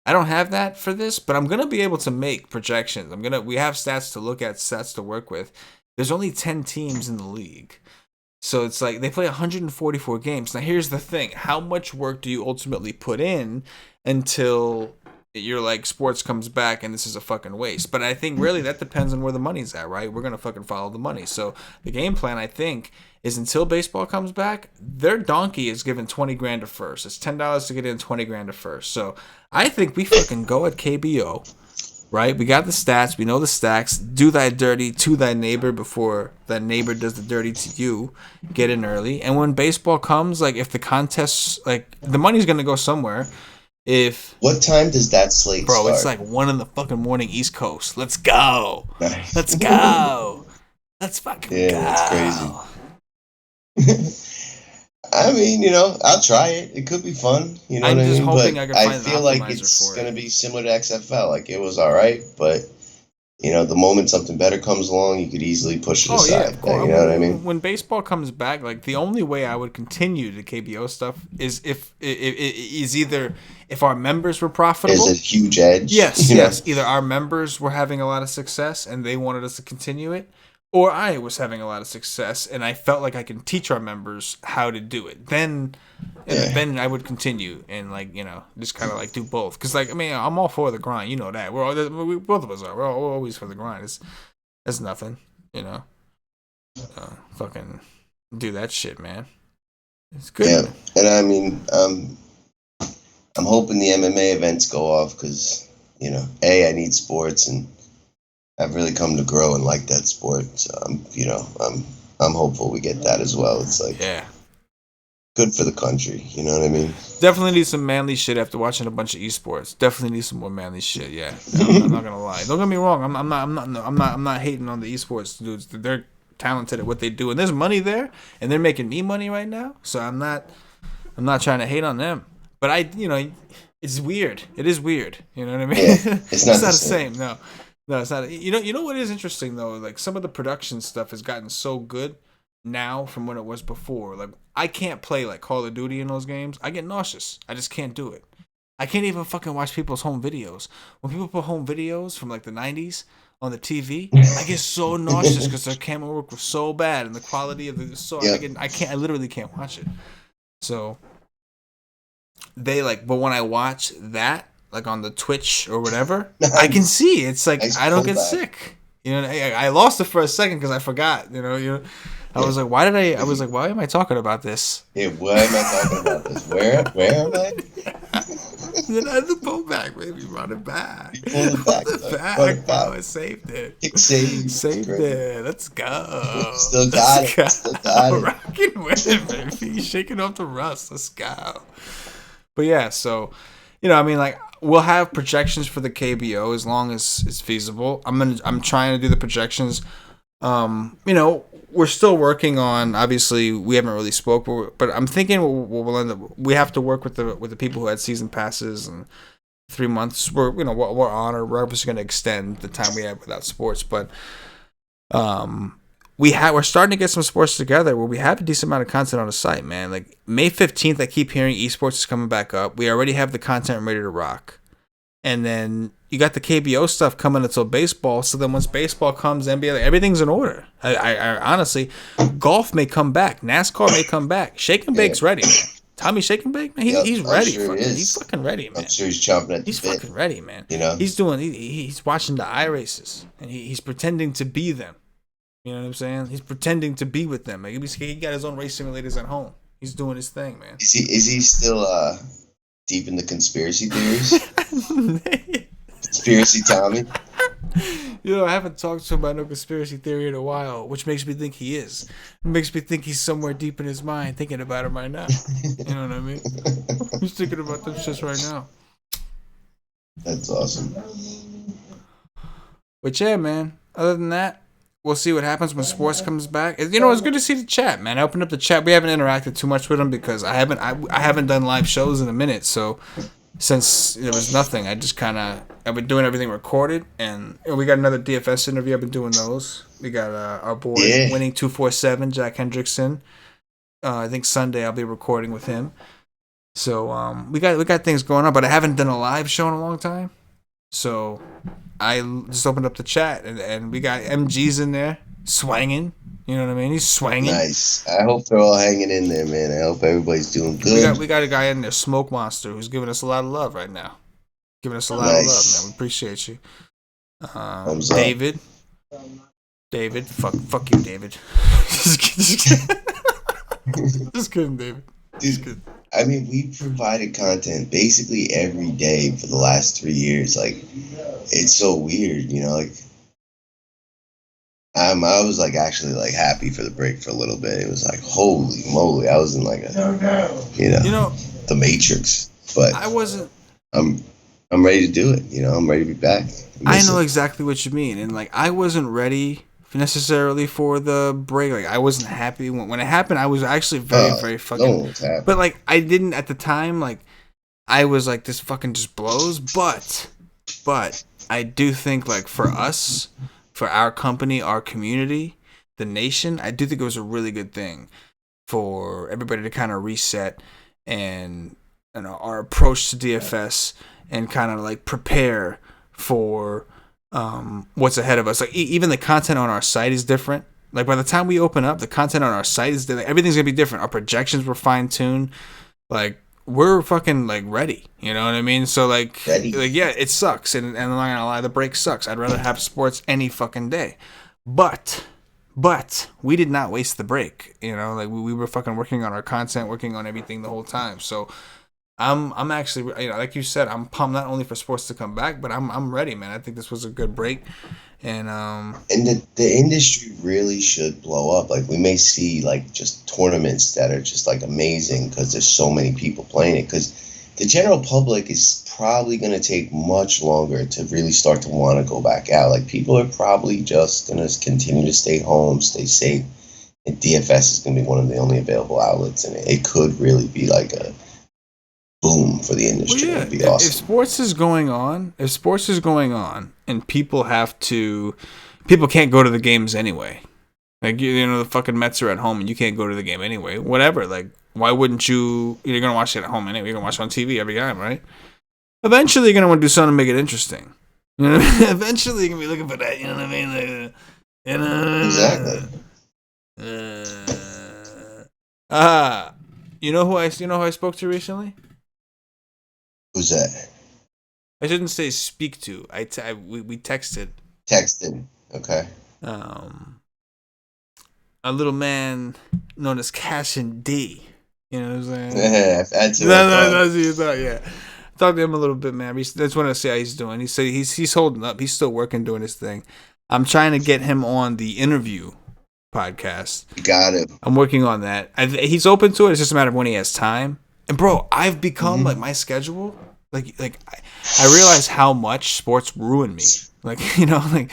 I don't have that for this, but I'm gonna be able to make projections. We have stats to look at, stats to work with. There's only 10 teams in the league. So it's like they play 144 games. Now here's the thing. How much work do you ultimately put in until you're like sports comes back and this is a fucking waste? But I think really that depends on where the money's at, right? We're going to fucking follow the money. So the game plan, I think, is until baseball comes back, their donkey is given 20 grand to first. It's $10 to get in, 20 grand to first. So I think we fucking go at KBO. Right, we got the stats. We know the stacks. Do thy dirty to thy neighbor before that neighbor does the dirty to you. Get in early, and when baseball comes, like if the contests, like the money's gonna go somewhere. What time does that slate start? Bro, it's like 1 in the fucking morning East Coast. Let's go. Nice. Let's go. Let's fucking go. Yeah, that's crazy. I mean, I'll try it. It could be fun. You know I'm what I just mean? hoping but I can find an feel like optimizer it's for going it. to be similar to XFL. Like, it was all right, but, the moment something better comes along, you could easily push it aside. Yeah, of course. You know what I mean? When baseball comes back, like, the only way I would continue the KBO stuff is if either if our members were profitable. Is a huge edge. Yes. Either our members were having a lot of success and they wanted us to continue it, or I was having a lot of success and I felt like I can teach our members how to do it. Then I would continue and just kind of like do both. Because I'm all for the grind. You know that. Both of us are. We're always for the grind. It's nothing. Fucking do that shit, man. It's good. Yeah, and I mean, I'm hoping the MMA events go off because I need sports and I've really come to grow and like that sport. So I'm hopeful we get that as well. It's like good for the country. You know what I mean? Definitely need some manly shit after watching a bunch of esports. Definitely need some more manly shit. Yeah, I'm not gonna lie. Don't get me wrong. I'm not hating on the esports dudes. They're talented at what they do, and there's money there, and they're making me money right now. So I'm not trying to hate on them. But it's weird. It is weird. You know what I mean? Yeah, it's not the same. No, it's not. You know what is interesting though? Like some of the production stuff has gotten so good now from what it was before. Like I can't play like Call of Duty in those games. I get nauseous. I just can't do it. I can't even fucking watch people's home videos. When people put home videos from like the 90s on the TV, I get so nauseous because their camera work was so bad and the quality of the I literally can't watch it. So but when I watch that like on the Twitch or whatever, I can see it's like I don't get sick. I lost it for a second because I forgot. I was like, why am I talking about this? Yeah, why am I talking about this? Where am I? Then I had to pull back, baby. Run it back. You pulled it Run back, it though. Run back, it bro. back. I saved it. Kick save. That's Saved great. it. Let's go. Still got Let's it. go. Still got it. Rocking with it, baby. Shaking off the rust. Let's go. But yeah, so, I mean, like, we'll have projections for the KBO as long as it's feasible. I'm trying to do the projections. We're still working on. Obviously, we haven't really spoke, but I'm thinking we'll end up. We have to work with the people who had season passes, and 3 months. We're on, or we're obviously going to extend the time we have without sports, but we're starting to get some sports together where we have a decent amount of content on the site, man. Like May 15th, I keep hearing esports is coming back up. We already have the content ready to rock. And then you got the KBO stuff coming until baseball. So then once baseball comes, NBA, like, everything's in order. I honestly, golf may come back. NASCAR may come back. Shake and Bake's ready, man. Tommy Shake and Bake, man, he's ready. Sure He's fucking ready, man. I'm sure he's chomping at the He's bit. fucking ready, man. He's doing. He's watching the iRaces, and he's pretending to be them. You know what I'm saying? He's pretending to be with them. Like, he got his own race simulators at home. He's doing his thing, man. Is he still deep in the conspiracy theories? Conspiracy Tommy? I haven't talked to him about no conspiracy theory in a while, which makes me think he is. It makes me think he's somewhere deep in his mind thinking about it right now. You know what I mean? He's thinking about them shits right now. That's awesome. But yeah, man. Other than that, we'll see what happens when sports comes back. It's good to see the chat, man. I opened up the chat. We haven't interacted too much with them because I haven't done live shows in a minute. So since there was nothing, I've been doing everything recorded, and we got another DFS interview. I've been doing those. We got our boy Winning 247, Jack Hendrickson. I think Sunday I'll be recording with him. So we got things going on, but I haven't done a live show in a long time. So I just opened up the chat, and we got MG's in there swanging. You know what I mean? He's swanging. Nice. I hope they're all hanging in there, man. I hope everybody's doing good. We got a guy in there, Smoke Monster, who's giving us a lot of love right now. Giving us a lot of love, man. We appreciate you. David. David. Fuck you, David. Just kidding, David. Just kidding. I mean, we provided content basically every day for the last 3 years. Like, it's so weird, like, I was like actually like happy for the break for a little bit. It was like, holy moly, I was in like the Matrix. But I wasn't. I'm ready to do it. I'm ready to be back. I know exactly what you mean, and like I wasn't ready necessarily for the break. Like I wasn't happy when it happened. I was actually very fucking. No one's happy. But like I didn't at the time. Like I was like, this fucking just blows. But I do think like for us, for our company, our community, the nation, I do think it was a really good thing for everybody to kind of reset and our approach to DFS and kind of like prepare for what's ahead of us. Like even the content on our site is different. Like by the time we open up, the content on our site is like, everything's gonna be different. Our projections were fine tuned. Like we're fucking like ready. You know what I mean? So like yeah, it sucks. And I'm not gonna lie, the break sucks. I'd rather have sports any fucking day. But we did not waste the break. Like we were fucking working on our content, working on everything the whole time. So I'm actually, like you said, I'm pumped not only for sports to come back, but I'm ready, man. I think this was a good break, and the industry really should blow up. Like we may see like just tournaments that are just like amazing because there's so many people playing it. Because the general public is probably going to take much longer to really start to want to go back out. Like people are probably just going to continue to stay home, stay safe, and DFS is going to be one of the only available outlets, and it could really be like a boom for the industry. Well, yeah. It'd be awesome. If sports is going on, and people can't go to the games anyway. Like the fucking Mets are at home and you can't go to the game anyway. Whatever. Like why wouldn't you? You're gonna watch it at home anyway. You're gonna watch it on TV every time, right? Eventually, you're gonna want to do something to make it interesting. You know what I mean? Eventually, you're gonna be looking for that. You know what I mean? Exactly. You know who I spoke to recently? Who's that? I shouldn't say speak to. We texted. Texted. Okay. a little man known as Cash and D. You know what I'm saying? Yeah, that's who That's what you thought, yeah. Talk to him a little bit, man. That's what I say how he's doing. He said he's holding up. He's still working, doing his thing. I'm trying to get him on the interview podcast. You got it. I'm working on that. He's open to it. It's just a matter of when he has time. And bro, I've become like my schedule. Like I realize how much sports ruin me. Like like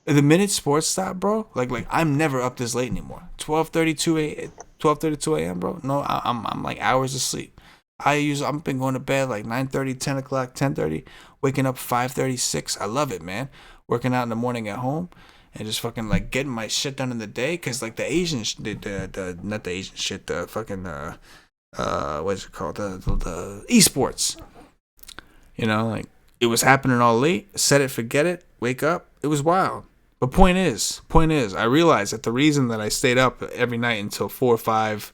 the minute sports stop, bro. Like I'm never up this late anymore. 12:32 a.m. bro. No, I'm like hours of sleep. I've been going to bed like 9:30, 10 o'clock, 10:30, waking up 5:30, 6. I love it, man. Working out in the morning at home and just fucking like getting my shit done in the day. Cause like the Asian, not the Asian shit, the fucking what's it called, the esports. Like it was happening all late. Set it, forget it. Wake up. It was wild. But point is, I realized that the reason that I stayed up every night until 4 or 5,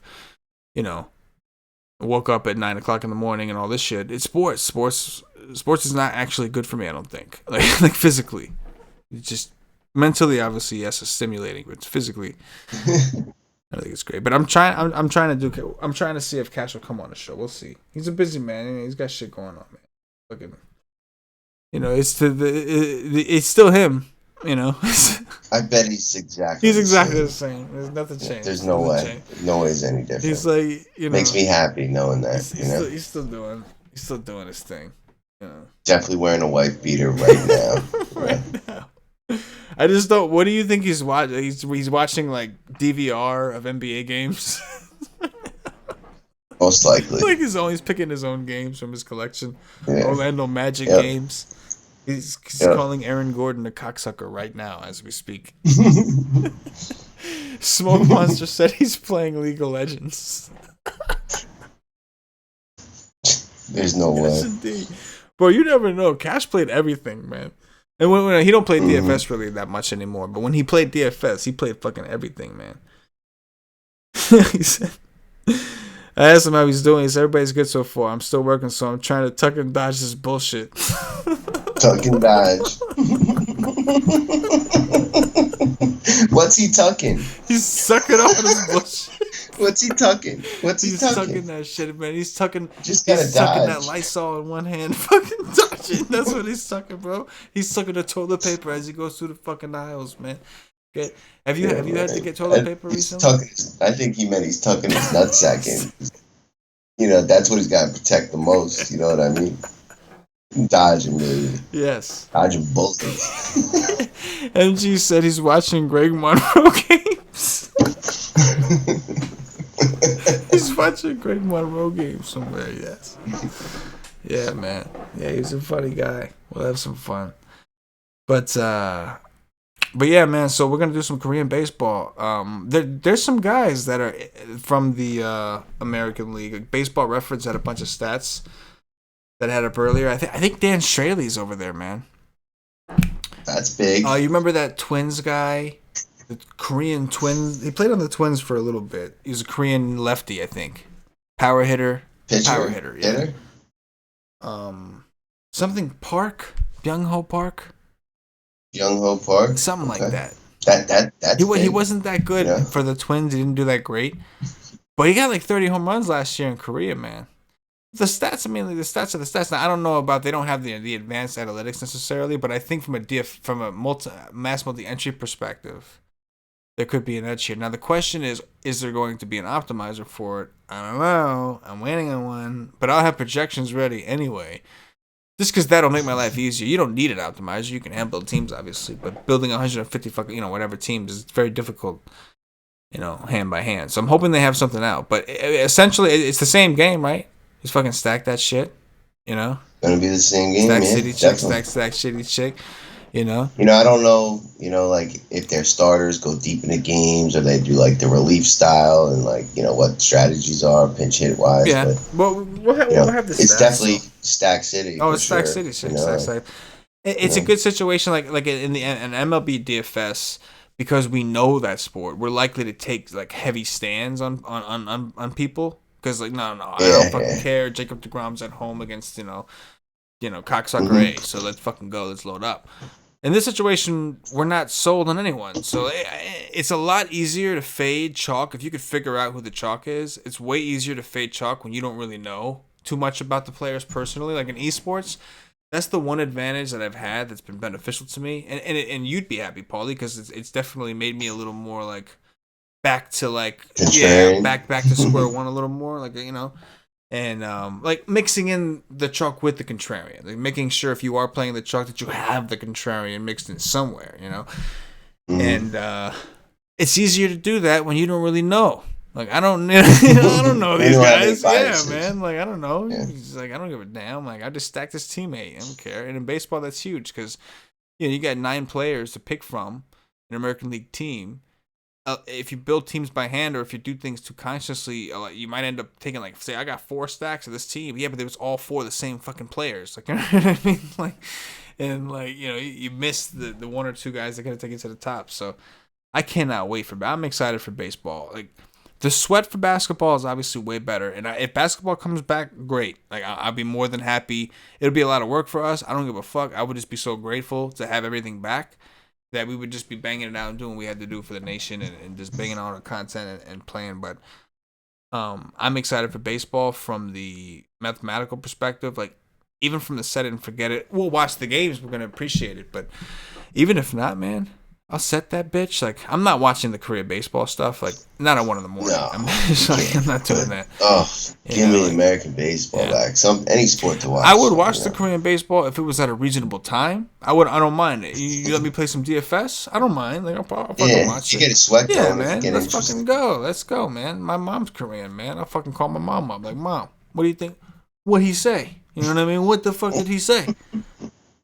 woke up at 9 o'clock in the morning and all this shit. It's sports. Sports is not actually good for me. I don't think. Like physically, it's just mentally, obviously, yes, it's stimulating, but physically, I think it's great. But I'm trying to see if Cash will come on the show. We'll see. He's a busy man. He's got shit going on, man. Look at him. It's still him. I bet he's exactly the same. There's nothing changed. There's no way. No way is any different. He's like, makes me happy knowing that. He's still doing his thing. Definitely wearing a white beater right now. Now. I just don't. What do you think he's watching? He's watching like DVR of NBA games. Most likely. Like he's picking his own games from his collection. Yeah. Orlando Magic games. He's calling Aaron Gordon a cocksucker right now as we speak. Smoke Monster said he's playing League of Legends. There's no way. Indeed. Bro, you never know. Cash played everything, man. And when he don't play DFS really that much anymore, but when he played DFS, he played fucking everything, man. He said, I asked him how he's doing. He said, everybody's good so far. I'm still working, so I'm trying to tuck and dodge this bullshit. Tuck and dodge. What's he tucking? He's sucking on his bullshit. What's he tucking? He's tucking that shit, man. He's tucking. Just gotta he's dodge. Tucking that Lysol in one hand, fucking dodging. That's what he's tucking, bro. He's tucking the toilet paper as he goes through the fucking aisles, man. Okay. Have you had to get toilet paper recently? I think he meant he's tucking his nutsack in. That's what he's got to protect the most. You know what I mean? Dodging, baby. Yes. Dodging bullets. MG said he's watching Greg Monroe games. He's watching Greg Monroe games somewhere, yes. Yeah, man. Yeah, he's a funny guy. We'll have some fun. But yeah, man, so we're going to do some Korean baseball. There's some guys that are from the American League. Like Baseball Reference had a bunch of stats that had up earlier. I think Dan Straley's over there, man. That's big. You remember that Twins guy? The Korean Twins. He played on the Twins for a little bit. He was a Korean lefty, I think. Power hitter. Pitcher? Power hitter, yeah. Hitter? Something Park? Byung-ho Park? Byung-ho Park? Something like that. That's he wasn't that good for the Twins. He didn't do that great. But he got like 30 home runs last year in Korea, man. The stats, the stats are the stats. Now, I don't know about, they don't have the advanced analytics necessarily, but I think from a mass multi-entry perspective, there could be an edge here. Now, the question is there going to be an optimizer for it? I don't know. I'm waiting on one, but I'll have projections ready anyway. Just because that'll make my life easier. You don't need an optimizer. You can hand build teams, obviously, but building 150 whatever teams is very difficult, hand by hand. So I'm hoping they have something out. But essentially, it's the same game, right? Just fucking stack that shit, Gonna be the same game, stack man. City chick, stack shitty chick, I don't know, like if their starters go deep into games or they do like the relief style and like, what strategies are pinch hit wise. Yeah, but, we'll have this. It's definitely Stack City. Oh, it's Stack City shit. It's a good situation, like in an MLB DFS, because we know that sport. We're likely to take like heavy stands on people. Because I don't fucking care. Jacob deGrom's at home against cocksucker A, so let's fucking go. Let's load up. In this situation, we're not sold on anyone. So it's a lot easier to fade chalk if you could figure out who the chalk is. It's way easier to fade chalk when you don't really know too much about the players personally. Like in esports, that's the one advantage that I've had that's been beneficial to me. And you'd be happy, Paulie, because it's definitely made me a little more like back to like back to square one a little more, like, you know. And like mixing in the chalk with the contrarian, like making sure if you are playing the chalk that you have the contrarian mixed in somewhere, you know. And it's easier to do that when you don't really know. Like I don't, I don't know these guys. Yeah, man. Like I don't know. Yeah. He's like I don't give a damn. Like I just stacked this teammate. I don't care. And in baseball, that's huge because you got 9 players to pick from an American League team. If you build teams by hand or if you do things too consciously, you might end up taking like, say, I got 4 stacks of this team. Yeah, but it was all 4 the same fucking players. Like, you know what I mean? Like, and like, you know, you miss the 1 or 2 guys that gotta take it to the top. So I cannot wait for. I'm excited for baseball. Like the sweat for basketball is obviously way better. And if basketball comes back, great. Like I'll be more than happy. It'll be a lot of work for us. I don't give a fuck. I would just be so grateful to have everything back. That we would just be banging it out and doing what we had to do for the nation and just banging out our content and playing. But I'm excited for baseball from the mathematical perspective. Like, even from the set it and forget it, we'll watch the games. We're going to appreciate it. But even if not, man, I'll set that bitch. Like, I'm not watching the Korea baseball stuff. Like, not at 1 in the morning. No, I'm not doing that. Oh, give me American baseball back. Any sport to watch. I would watch the Korean baseball if it was at a reasonable time. I don't mind. You let me play some DFS. I don't mind. Like I'll fucking watch it. You get a sweat going. Yeah, man. Let's fucking go. Let's go, man. My mom's Korean, man. I'll fucking call my mom up. Like, Mom, what do you think? What'd he say? You know what I mean? What the fuck did he say?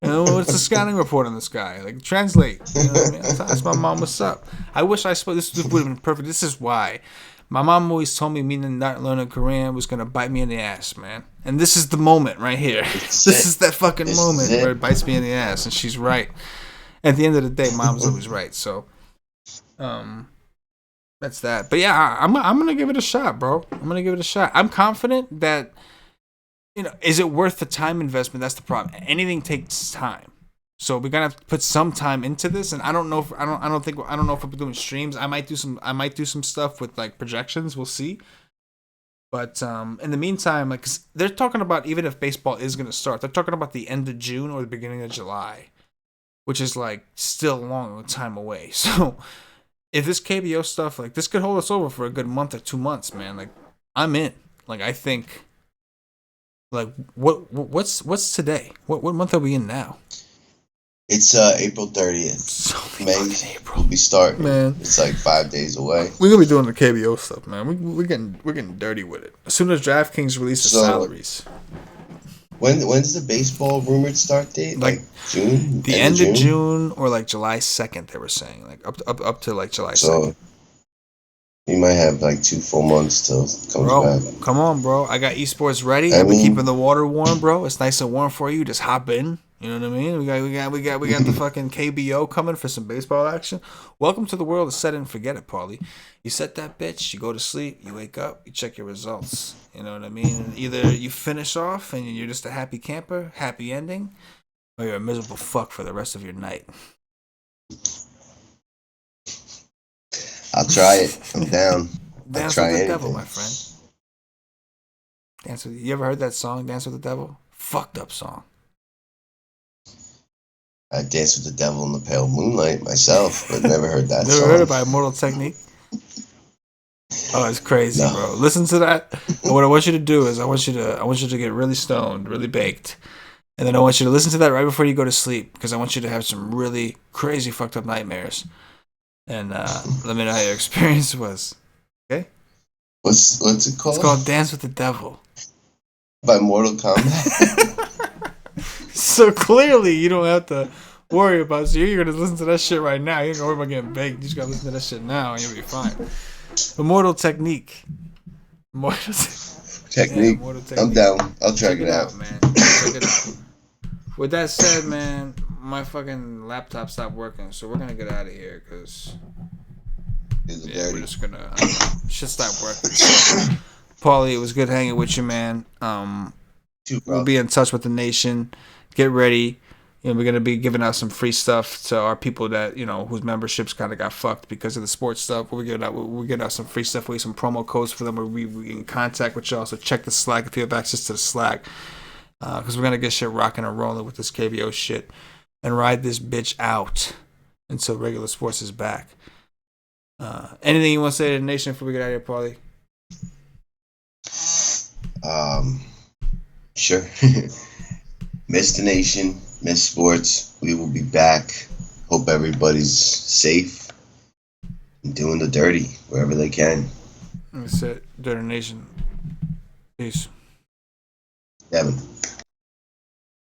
You know, what's the scouting report on this guy? Like, translate. You know what I mean? Ask my mom what's up. I wish I spoke. This would have been perfect. This is why. My mom always told me not learning Korean was going to bite me in the ass, man. And this is the moment right here. This is that fucking moment where it bites me in the ass. And she's right. At the end of the day, mom's always right. So, that's that. But yeah, I'm going to give it a shot, bro. I'm going to give it a shot. I'm confident that, you know, is it worth the time investment? That's the problem. Anything takes time. So we're gonna have to put some time into this, and I don't know if I don't know if we're doing streams. I might do some stuff with like projections. We'll see. But in the meantime, like, 'cause they're talking about even if baseball is gonna start, they're talking about the end of June or the beginning of July, which is like still a long time away. So if this KBO stuff, like, this could hold us over for a good month or 2 months, man. Like, I'm in. Like, I think. Like, what's today? What month are we in now? It's April 30th. So May will be starting. Man, it's like 5 days away. We're gonna be doing the KBO stuff, man. We're getting dirty with it. As soon as DraftKings releases salaries. When's the baseball rumored start date? Like June? The end of June or like July 2nd, they were saying. Like up to like July 2nd. So you might have like 2 full months till it comes back. Come on, bro. I got esports ready. I've been keeping the water warm, bro. It's nice and warm for you. Just hop in. You know what I mean? We got the fucking KBO coming for some baseball action. Welcome to the world of set it and forget it, Paulie. You set that bitch, you go to sleep, you wake up, you check your results. You know what I mean? And either you finish off and you're just a happy camper, happy ending, or you're a miserable fuck for the rest of your night. I'll try it. I'm down. Dance with the devil, my friend. You ever heard that song, Dance with the Devil? Fucked up song. I danced with the devil in the pale moonlight myself, but never heard that song. Never heard it by Immortal Technique? Oh, it's crazy, bro. Listen to that. And what I want you to do is I want you to get really stoned, really baked. And then I want you to listen to that right before you go to sleep, because I want you to have some really crazy fucked up nightmares. And let me know how your experience was. Okay? What's it called? It's called Dance with the Devil. By Mortal Kombat? So clearly you don't have to worry about it. So you're going to listen to that shit right now. You ain't going to worry about getting baked. You just got to listen to that shit now and you'll be fine. Immortal Technique. Technique. I'm down. I'll check it out, man. Check it out. With that said, man, my fucking laptop stopped working, so we're going to get out of here because we're just going to shit stop working. Paulie, it was good hanging with you, man. We'll be in touch with the nation. Get ready. we're gonna be giving out some free stuff to our people that whose memberships kind of got fucked because of the sports stuff. We're giving out some free stuff. We have some promo codes for them. We in contact with y'all. So check the Slack if you have access to the Slack, because we're gonna get shit rocking and rolling with this KBO shit and ride this bitch out until regular sports is back. Anything you want to say to the nation before we get out of here, Paulie? Sure. Miss the nation, miss sports. We will be back. Hope everybody's safe and doing the dirty wherever they can. That's it. Dirty Nation. Peace. Devin.